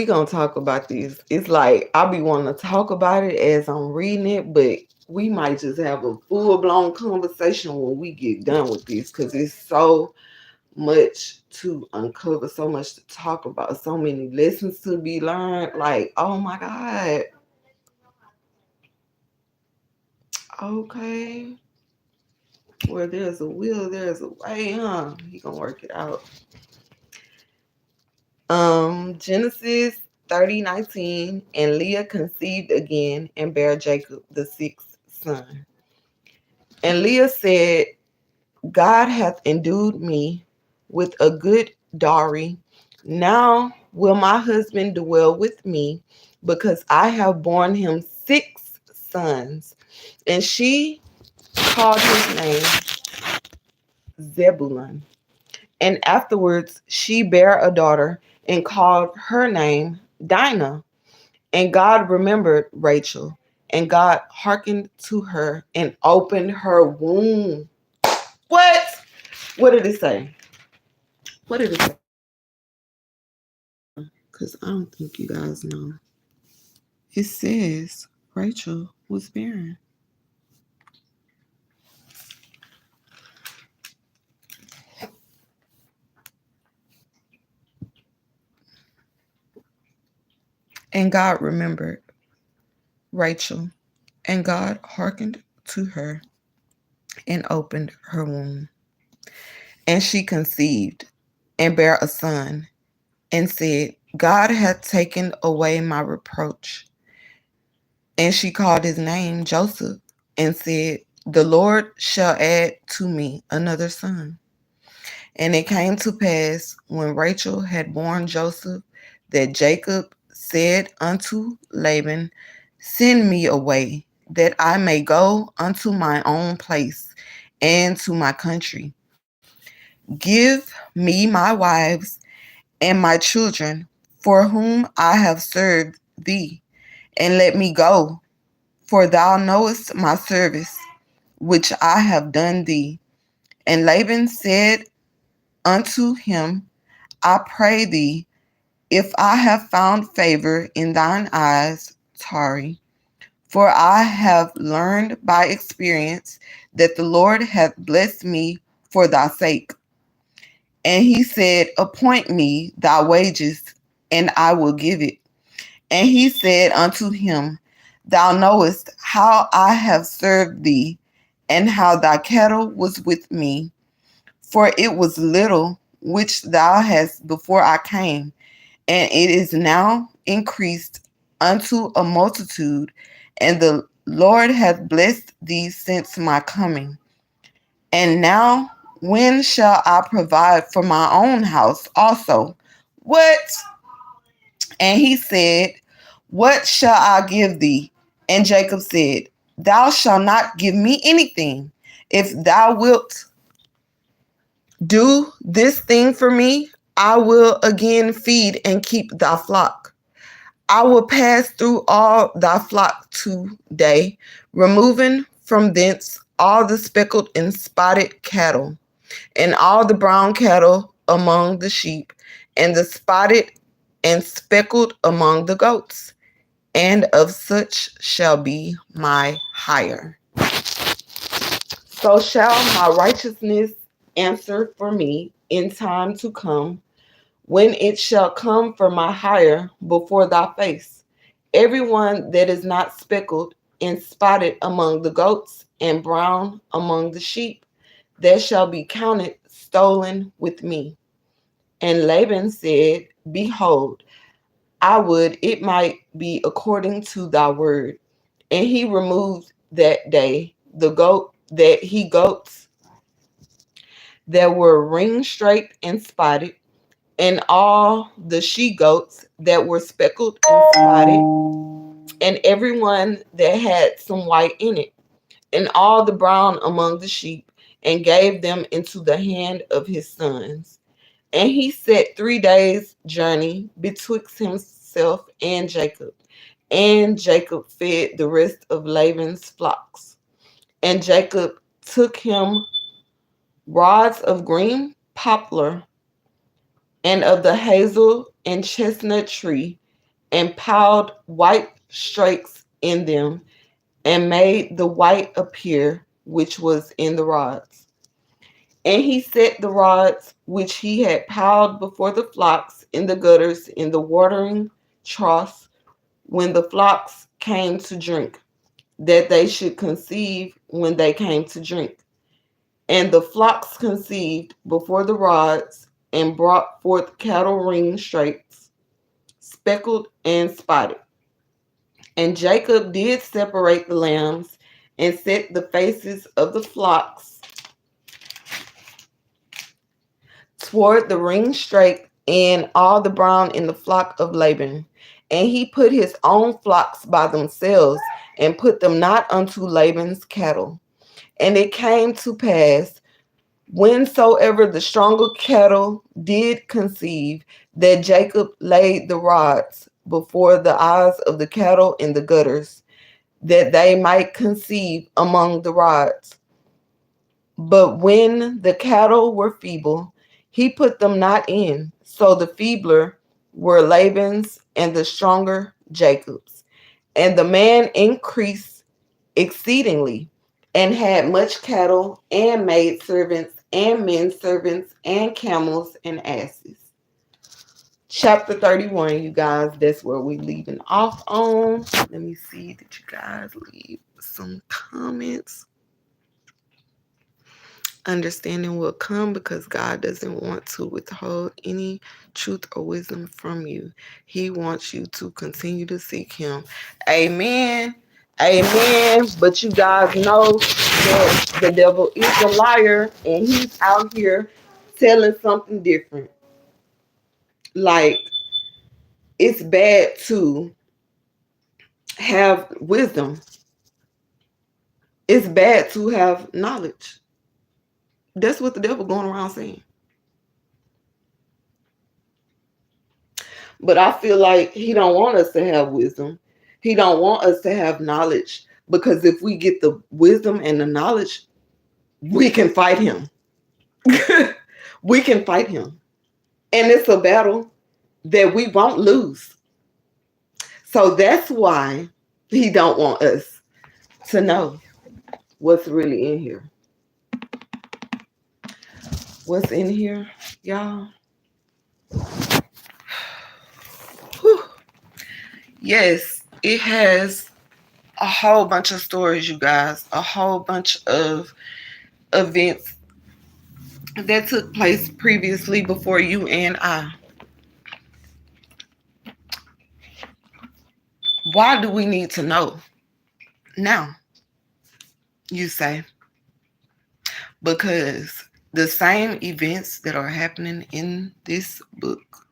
gonna talk about this. It's like I be wanting to talk about it as I'm reading it, but we might just have a full blown conversation when we get done with this because it's so much to uncover, so much to talk about, so many lessons to be learned. Like, oh my God. Okay. Where there's a will, there's a way, huh? He gonna work it out. Genesis 30:19, and Leah conceived again and bare Jacob the sixth son. And Leah said, God hath endued me with a good dowry. Now will my husband dwell with me, because I have borne him 6 sons. And she called his name Zebulun. And afterwards she bare a daughter and called her name Dinah. And God remembered Rachel, and God hearkened to her and opened her womb. What? What did it say? What did it say? Because I don't think you guys know. It says Rachel was barren. And God remembered Rachel, and God hearkened to her and opened her womb. And she conceived and bare a son, and said, God hath taken away my reproach. And she called his name Joseph, and said, the Lord shall add to me another son. And it came to pass, when Rachel had borne Joseph, that Jacob said unto Laban, send me away, that I may go unto my own place and to my country. Give me my wives and my children, for whom I have served thee, and let me go, for thou knowest my service, which I have done thee. And Laban said unto him, I pray thee, if I have found favor in thine eyes, tarry. For I have learned by experience that the Lord hath blessed me for thy sake. And he said, appoint me thy wages, and I will give it. And he said unto him, Thou knowest how I have served thee, and how thy cattle was with me. For it was little which thou hast before I came, and it is now increased unto a multitude, and the Lord hath blessed thee since my coming. And now, when shall I provide for my own house also? What? And he said, What shall I give thee? And Jacob said, Thou shalt not give me anything. If thou wilt do this thing for me, I will again feed and keep thy flock. I will pass through all thy flock today, removing from thence all the speckled and spotted cattle, and all the brown cattle among the sheep, and the spotted and speckled among the goats, and of such shall be my hire. So shall my righteousness answer for me in time to come, when it shall come for my hire before thy face. Everyone that is not speckled and spotted among the goats and brown among the sheep, that shall be counted stolen with me. And Laban said, Behold, I would it might be according to thy word. And he removed that day the goats that were ring straight and spotted, and all the she goats that were speckled and spotted, and every one that had some white in it, and all the brown among the sheep, and gave them into the hand of his sons. And he set 3 days' journey betwixt himself and Jacob fed the rest of Laban's flocks. And Jacob took him rods of green poplar and of the hazel and chestnut tree, and piled white strakes in them, and made the white appear which was in the rods. And he set the rods which he had piled before the flocks in the gutters in the watering troughs, when the flocks came to drink, that they should conceive when they came to drink. And the flocks conceived before the rods, and brought forth cattle ring straights, speckled and spotted. And Jacob did separate the lambs, and set the faces of the flocks toward the ring straight, and all the brown in the flock of Laban. And he put his own flocks by themselves, and put them not unto Laban's cattle. And it came to pass, whensoever the stronger cattle did conceive, that Jacob laid the rods before the eyes of the cattle in the gutters, that they might conceive among the rods. But when the cattle were feeble, he put them not in. So the feebler were Laban's, and the stronger Jacob's. And the man increased exceedingly, and had much cattle, and maid servants, and men servants, and camels, and asses. Chapter 31, you guys, that's where we leaving off on. Let me see, did you guys leave some comments? Understanding will come because God doesn't want to withhold any truth or wisdom from you. He wants you to continue to seek him. Amen. Amen. But you guys know that the devil is a liar, and he's out here telling something different. Like, it's bad to have wisdom. It's bad to have knowledge. That's what the devil going around saying. But I feel like he don't want us to have wisdom. He don't want us to have knowledge, because if we get the wisdom and the knowledge, we can fight him. We can fight him. And it's a battle that we won't lose. So that's why he don't want us to know what's really in here. What's in here, y'all? Whew. Yes, it has a whole bunch of stories, you guys, a whole bunch of events that took place previously before you and I. Why do we need to know now, you say? Because the same events that are happening in this book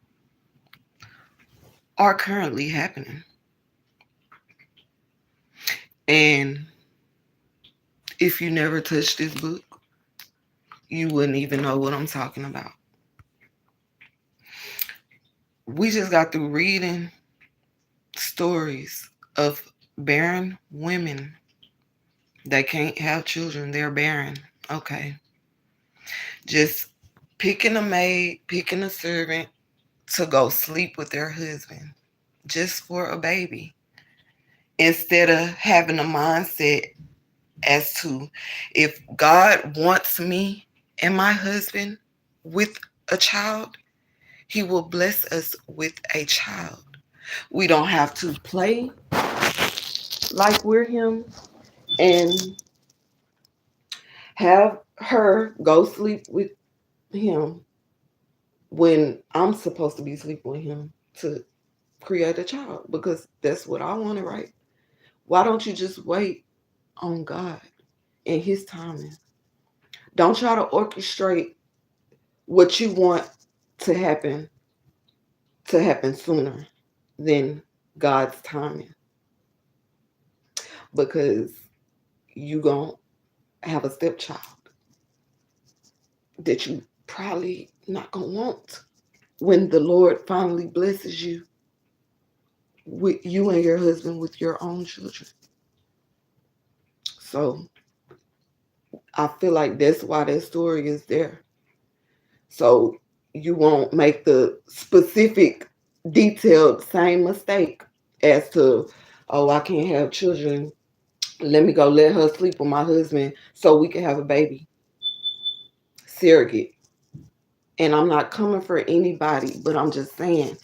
are currently happening. And if you never touched this book, you wouldn't even know what I'm talking about. We just got through reading stories of barren women that can't have children. They're barren. Okay. Just picking a maid, picking a servant to go sleep with their husband just for a baby. Instead of having a mindset as to, if God wants me and my husband with a child, he will bless us with a child. We don't have to play like we're him and have her go sleep with him when I'm supposed to be sleeping with him to create a child, because that's what I wanted, right? Why don't you just wait on God and his timing? Don't try to orchestrate what you want to happen sooner than God's timing, because you gonna have a stepchild that you probably not gonna want when the Lord finally blesses you with you and your husband with your own children. So I feel like that's why that story is there. So you won't make the specific, detailed same mistake as to, oh, I can't have children. Let me go let her sleep with my husband so we can have a baby. Surrogate. And I'm not coming for anybody, but I'm just saying,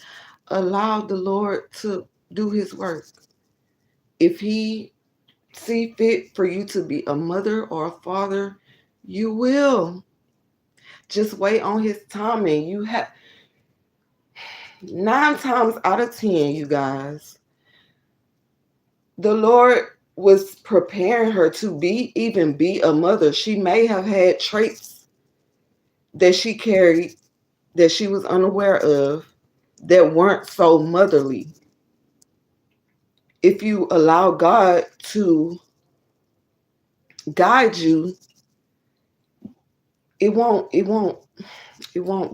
allow the Lord to do his work. If he see fit for you to be a mother or a father, you will. Just wait on his timing. You have 9 times out of 10, you guys, the Lord was preparing her to be a mother. She may have had traits that she carried that she was unaware of that weren't so motherly. If you allow God to guide you, it won't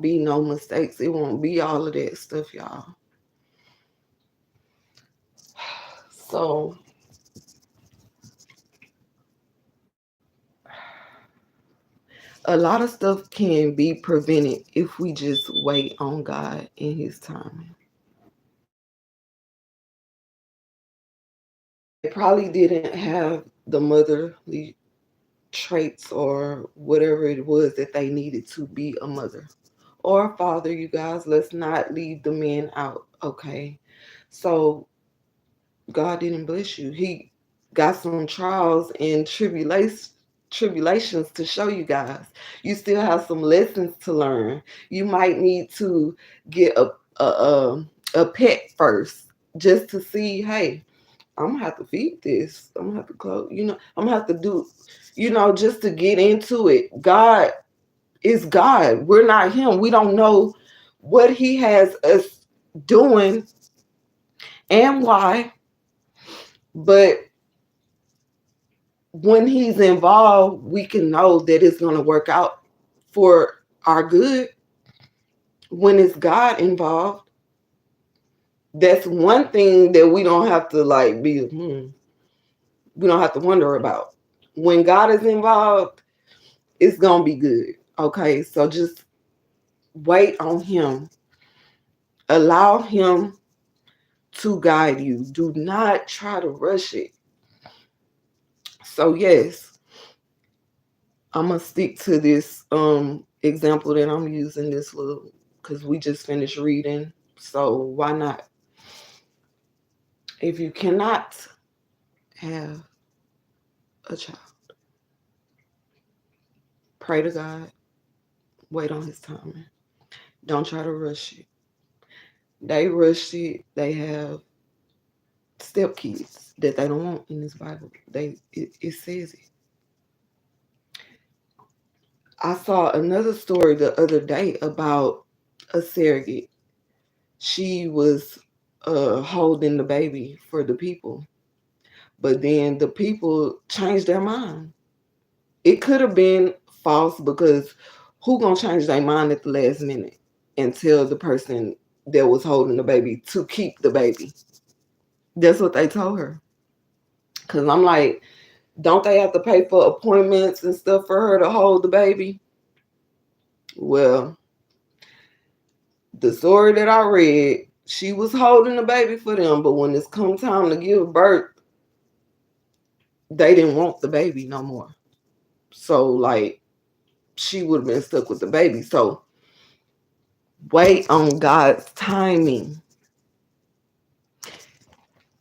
be no mistakes. It won't be all of that stuff, y'all. So a lot of stuff can be prevented if we just wait on God in his timing. They probably didn't have the motherly traits or whatever it was that they needed to be a mother or a father, you guys. Let's not leave the men out, okay? So God didn't bless you. He got some trials and tribulations to show you guys. You still have some lessons to learn. You might need to get a pet first just to see, hey, I'm gonna have to feed this. I'm gonna have to clothe, I'm gonna have to do, just to get into it. God is God. We're not him. We don't know what he has us doing and why, but when he's involved, we can know that it's gonna work out for our good. When it's God involved, that's one thing that we don't have to we don't have to wonder about. When God is involved, it's gonna be good. Okay, so just wait on him. Allow him to guide you. Do not try to rush it. So yes, I'm gonna stick to this example that I'm using, this little, because we just finished reading. So why not? If you cannot have a child. Pray to God. Wait on his timing. Don't try to rush it. They rushed it. They have stepkids that they don't want in this Bible. It says it. I saw another story the other day about a surrogate. She was holding the baby for the people, but then the people changed their mind. It could have been false because who gonna change their mind at the last minute and tell the person that was holding the baby to keep the baby? That's what they told her. Cause I'm like, don't they have to pay for appointments and stuff for her to hold the baby? Well, the story that I read, she was holding the baby for them, but when it's come time to give birth, they didn't want the baby no more. So like she would have been stuck with the baby. So wait on God's timing.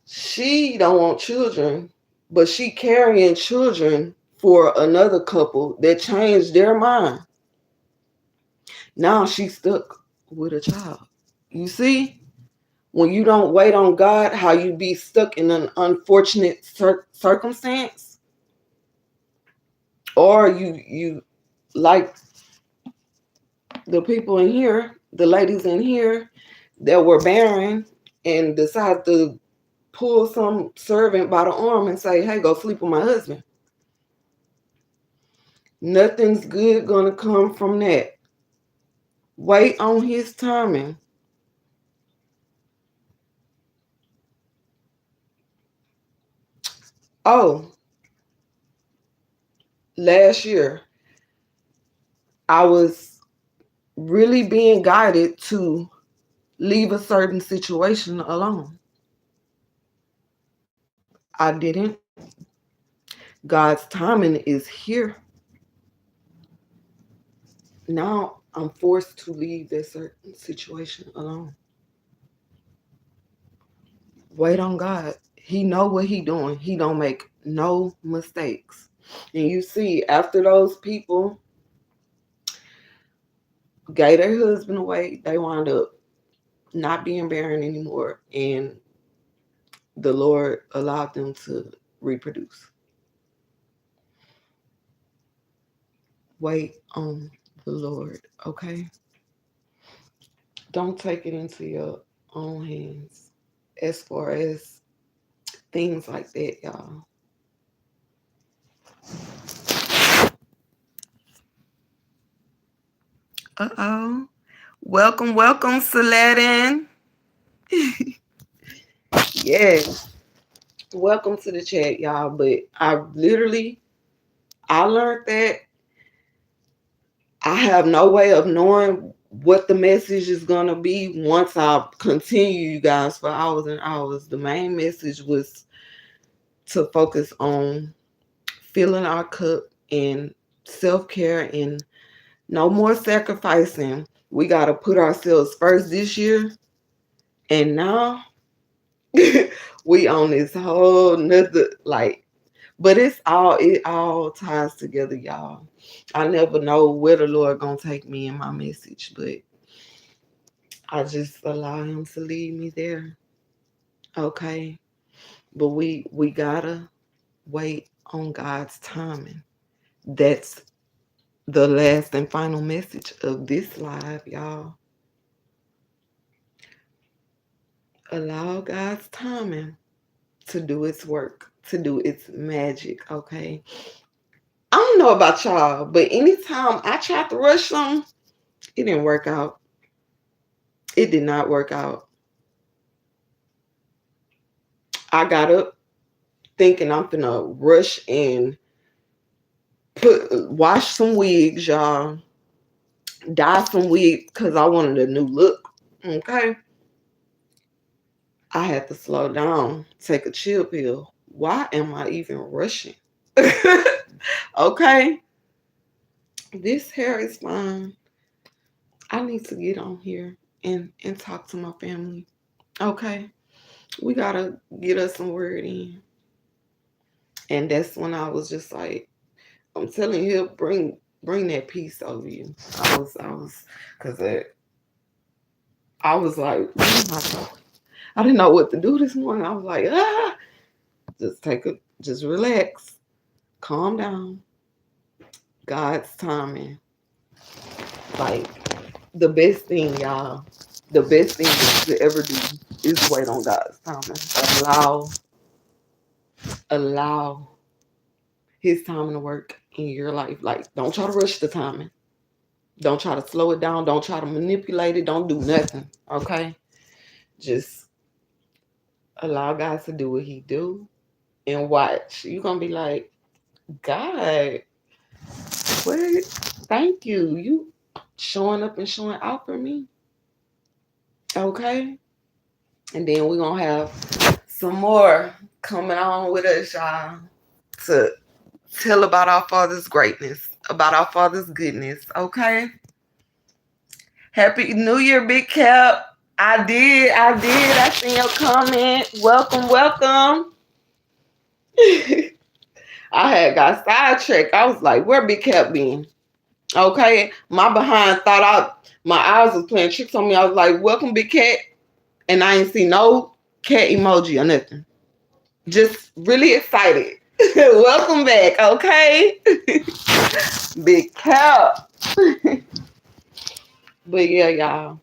She don't want children, but she carrying children for another couple that changed their mind. Now she's stuck with a child. You see? When you don't wait on God, how you be stuck in an unfortunate circumstance, or you like the people in here, the ladies in here that were barren and decide to pull some servant by the arm and say, "Hey, go sleep with my husband." Nothing's good gonna come from that. Wait on his timing. Oh, last year I was really being guided to leave a certain situation alone. I didn't. God's timing is here. Now I'm forced to leave that certain situation alone. Wait on God. He know what he doing. He don't make no mistakes. And you see, after those people gave their husband away, they wound up not being barren anymore. And the Lord allowed them to reproduce. Wait on the Lord, okay? Don't take it into your own hands as far as things like that, y'all. Uh-oh. Welcome, welcome, Saladin. Yes. Welcome to the chat, y'all. But I learned that I have no way of knowing what the message is going to be once I continue, you guys, for hours and hours. The main message was to focus on filling our cup and self-care and no more sacrificing. We got to put ourselves first this year. And now we on this whole nother, like, but it all ties together, y'all. I never know where the Lord gonna take me in my message, but I just allow him to lead me there. Okay. But we gotta wait on God's timing. That's the last and final message of this live, y'all. Allow God's timing to do its work, to do its magic, okay? I don't know about y'all, but anytime I tried to rush something, it didn't work out. It did not work out. I got up thinking I'm gonna rush and wash some wigs, y'all. Dye some wigs because I wanted a new look. Okay. I had to slow down, take a chill pill. Why am I even rushing? Okay. This hair is fine. I need to get on here and talk to my family. Okay. We gotta get us some word in. And that's when I was just like, I'm telling you, he'll bring that peace over you. Cause I was like, what am I doing? I didn't know what to do this morning. I was like, just relax, calm down. God's timing. Like the best thing, y'all, the best thing that you could ever do is wait on God's timing. Allow his timing to work in your life. Like, don't try to rush the timing. Don't try to slow it down. Don't try to manipulate it. Don't do nothing. Okay? Just allow God to do what he do and watch. You're gonna be like, God, what? Thank you. You showing up and showing out for me. Okay? And then we're gonna have some more coming on with us, y'all, to tell about our Father's greatness, about our Father's goodness. Okay? Happy New Year, Big Cap. I did. I seen your comment. Welcome. I had got sidetracked. I was like, where Big Cap been? Okay. My behind my eyes was playing tricks on me. I was like, welcome, Big Cat. And I ain't see no cat emoji or nothing. Just really excited. Welcome back, okay? Big Cap. But yeah, y'all.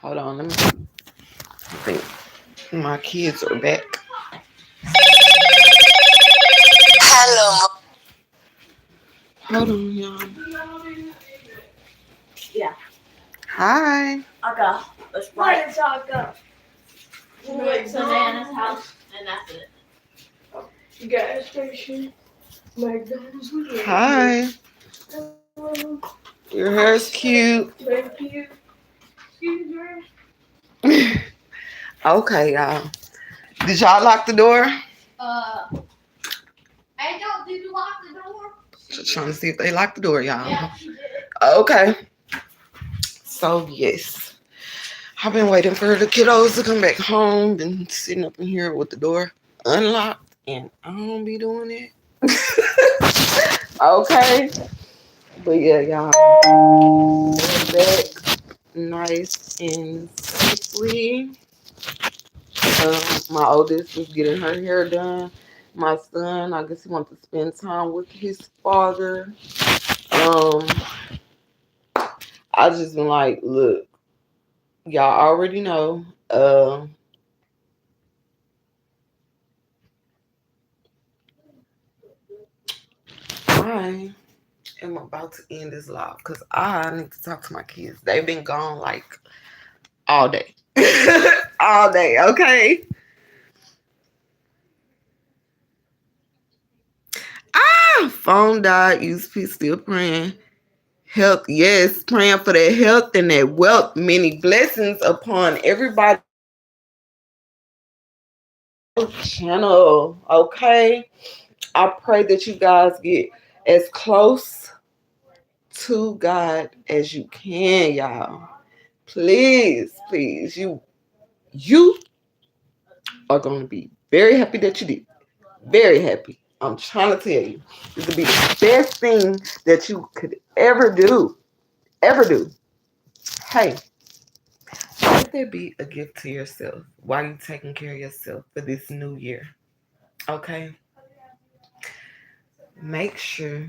Hold on, let me think. My kids are back. Hello. Hold on, y'all. Yeah. Hi. Okay. Let's play. Where did y'all go? We went to Nana's house, and that's it. Gas station. McDonald's. Hi. Hello. Your hair's cute. Thank you. Excuse me. Okay, y'all. Did y'all lock the door? Hey, did you lock the door? Just trying to see if they locked the door, y'all. Yeah, she did. Okay. So, yes. I've been waiting for the kiddos to come back home. Been sitting up in here with the door unlocked, and I don't be doing it. Okay. But yeah, y'all. We're back nice and safely. My oldest is getting her hair done. My son, I guess he wants to spend time with his father. I just been like, look, y'all already know. I am about to end this live because I need to talk to my kids. They've been gone like all day. All day, okay? Phone died. USP still praying. Health, yes, praying for that health and that wealth. Many blessings upon everybody. Channel, okay? I pray that you guys get as close to God as you can, y'all. Please, you are going to be very happy that you did. Very happy. I'm trying to tell you, this would be the best thing that you could ever do. Ever do. Hey, let there be a gift to yourself while you're taking care of yourself for this new year. Okay? Make sure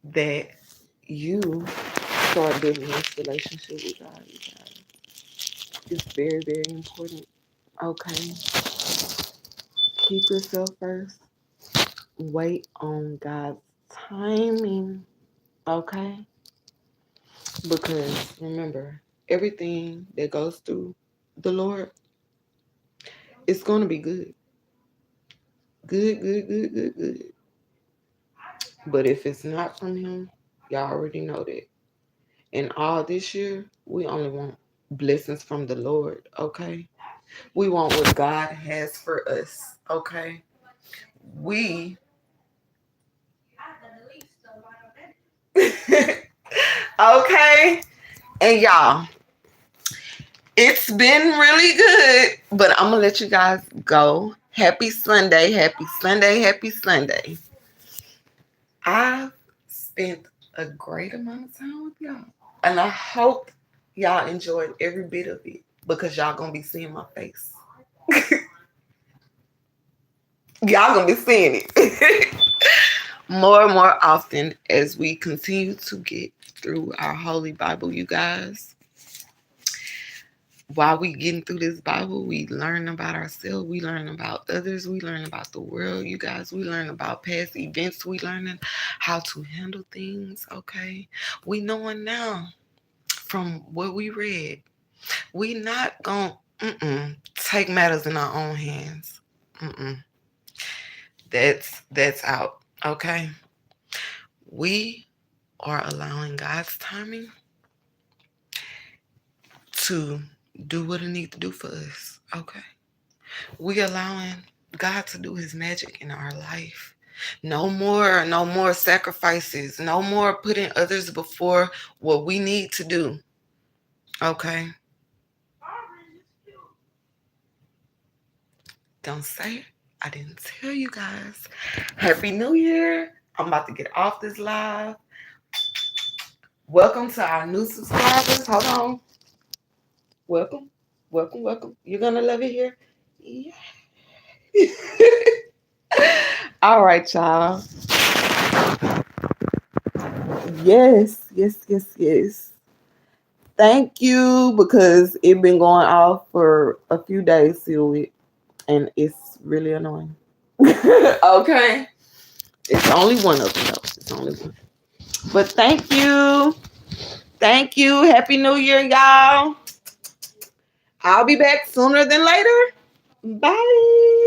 that you start building this relationship with God. You guys. It's very, very important. Okay? Keep yourself first. Wait on God's timing. Okay? Because remember, everything that goes through the Lord, it's going to be good. Good. But if it's not from Him, y'all already know that. And all this year, we only want blessings from the Lord, okay? We want what God has for us, okay? We. Okay? And y'all, it's been really good, but I'm going to let you guys go. Happy Sunday, happy Sunday, happy Sunday. I've spent a great amount of time with y'all. And I hope y'all enjoyed every bit of it because y'all gonna be seeing my face. Y'all gonna be seeing it more and more often as we continue to get through our Holy Bible, you guys. While we getting through this Bible, we learn about ourselves, we learn about others, we learn about the world, you guys. We learn about past events, we learning how to handle things, okay? We knowing now from what we read, we not gonna take matters in our own hands. That's out, okay? We are allowing God's timing to do what it needs to do for us, okay? We allowing God to do his magic in our life. No more sacrifices. No more putting others before what we need to do. Okay? Don't say it. I didn't tell you guys. Happy New Year. I'm about to get off this live. Welcome to our new subscribers. Hold on. Welcome. Welcome, welcome. You're going to love it here? Yeah. All right, y'all. Yes. Thank you, because it been going off for a few days, Sylvie, and it's really annoying. Okay. It's only one of them, though. It's only one. But thank you. Thank you. Happy New Year, y'all. I'll be back sooner than later. Bye.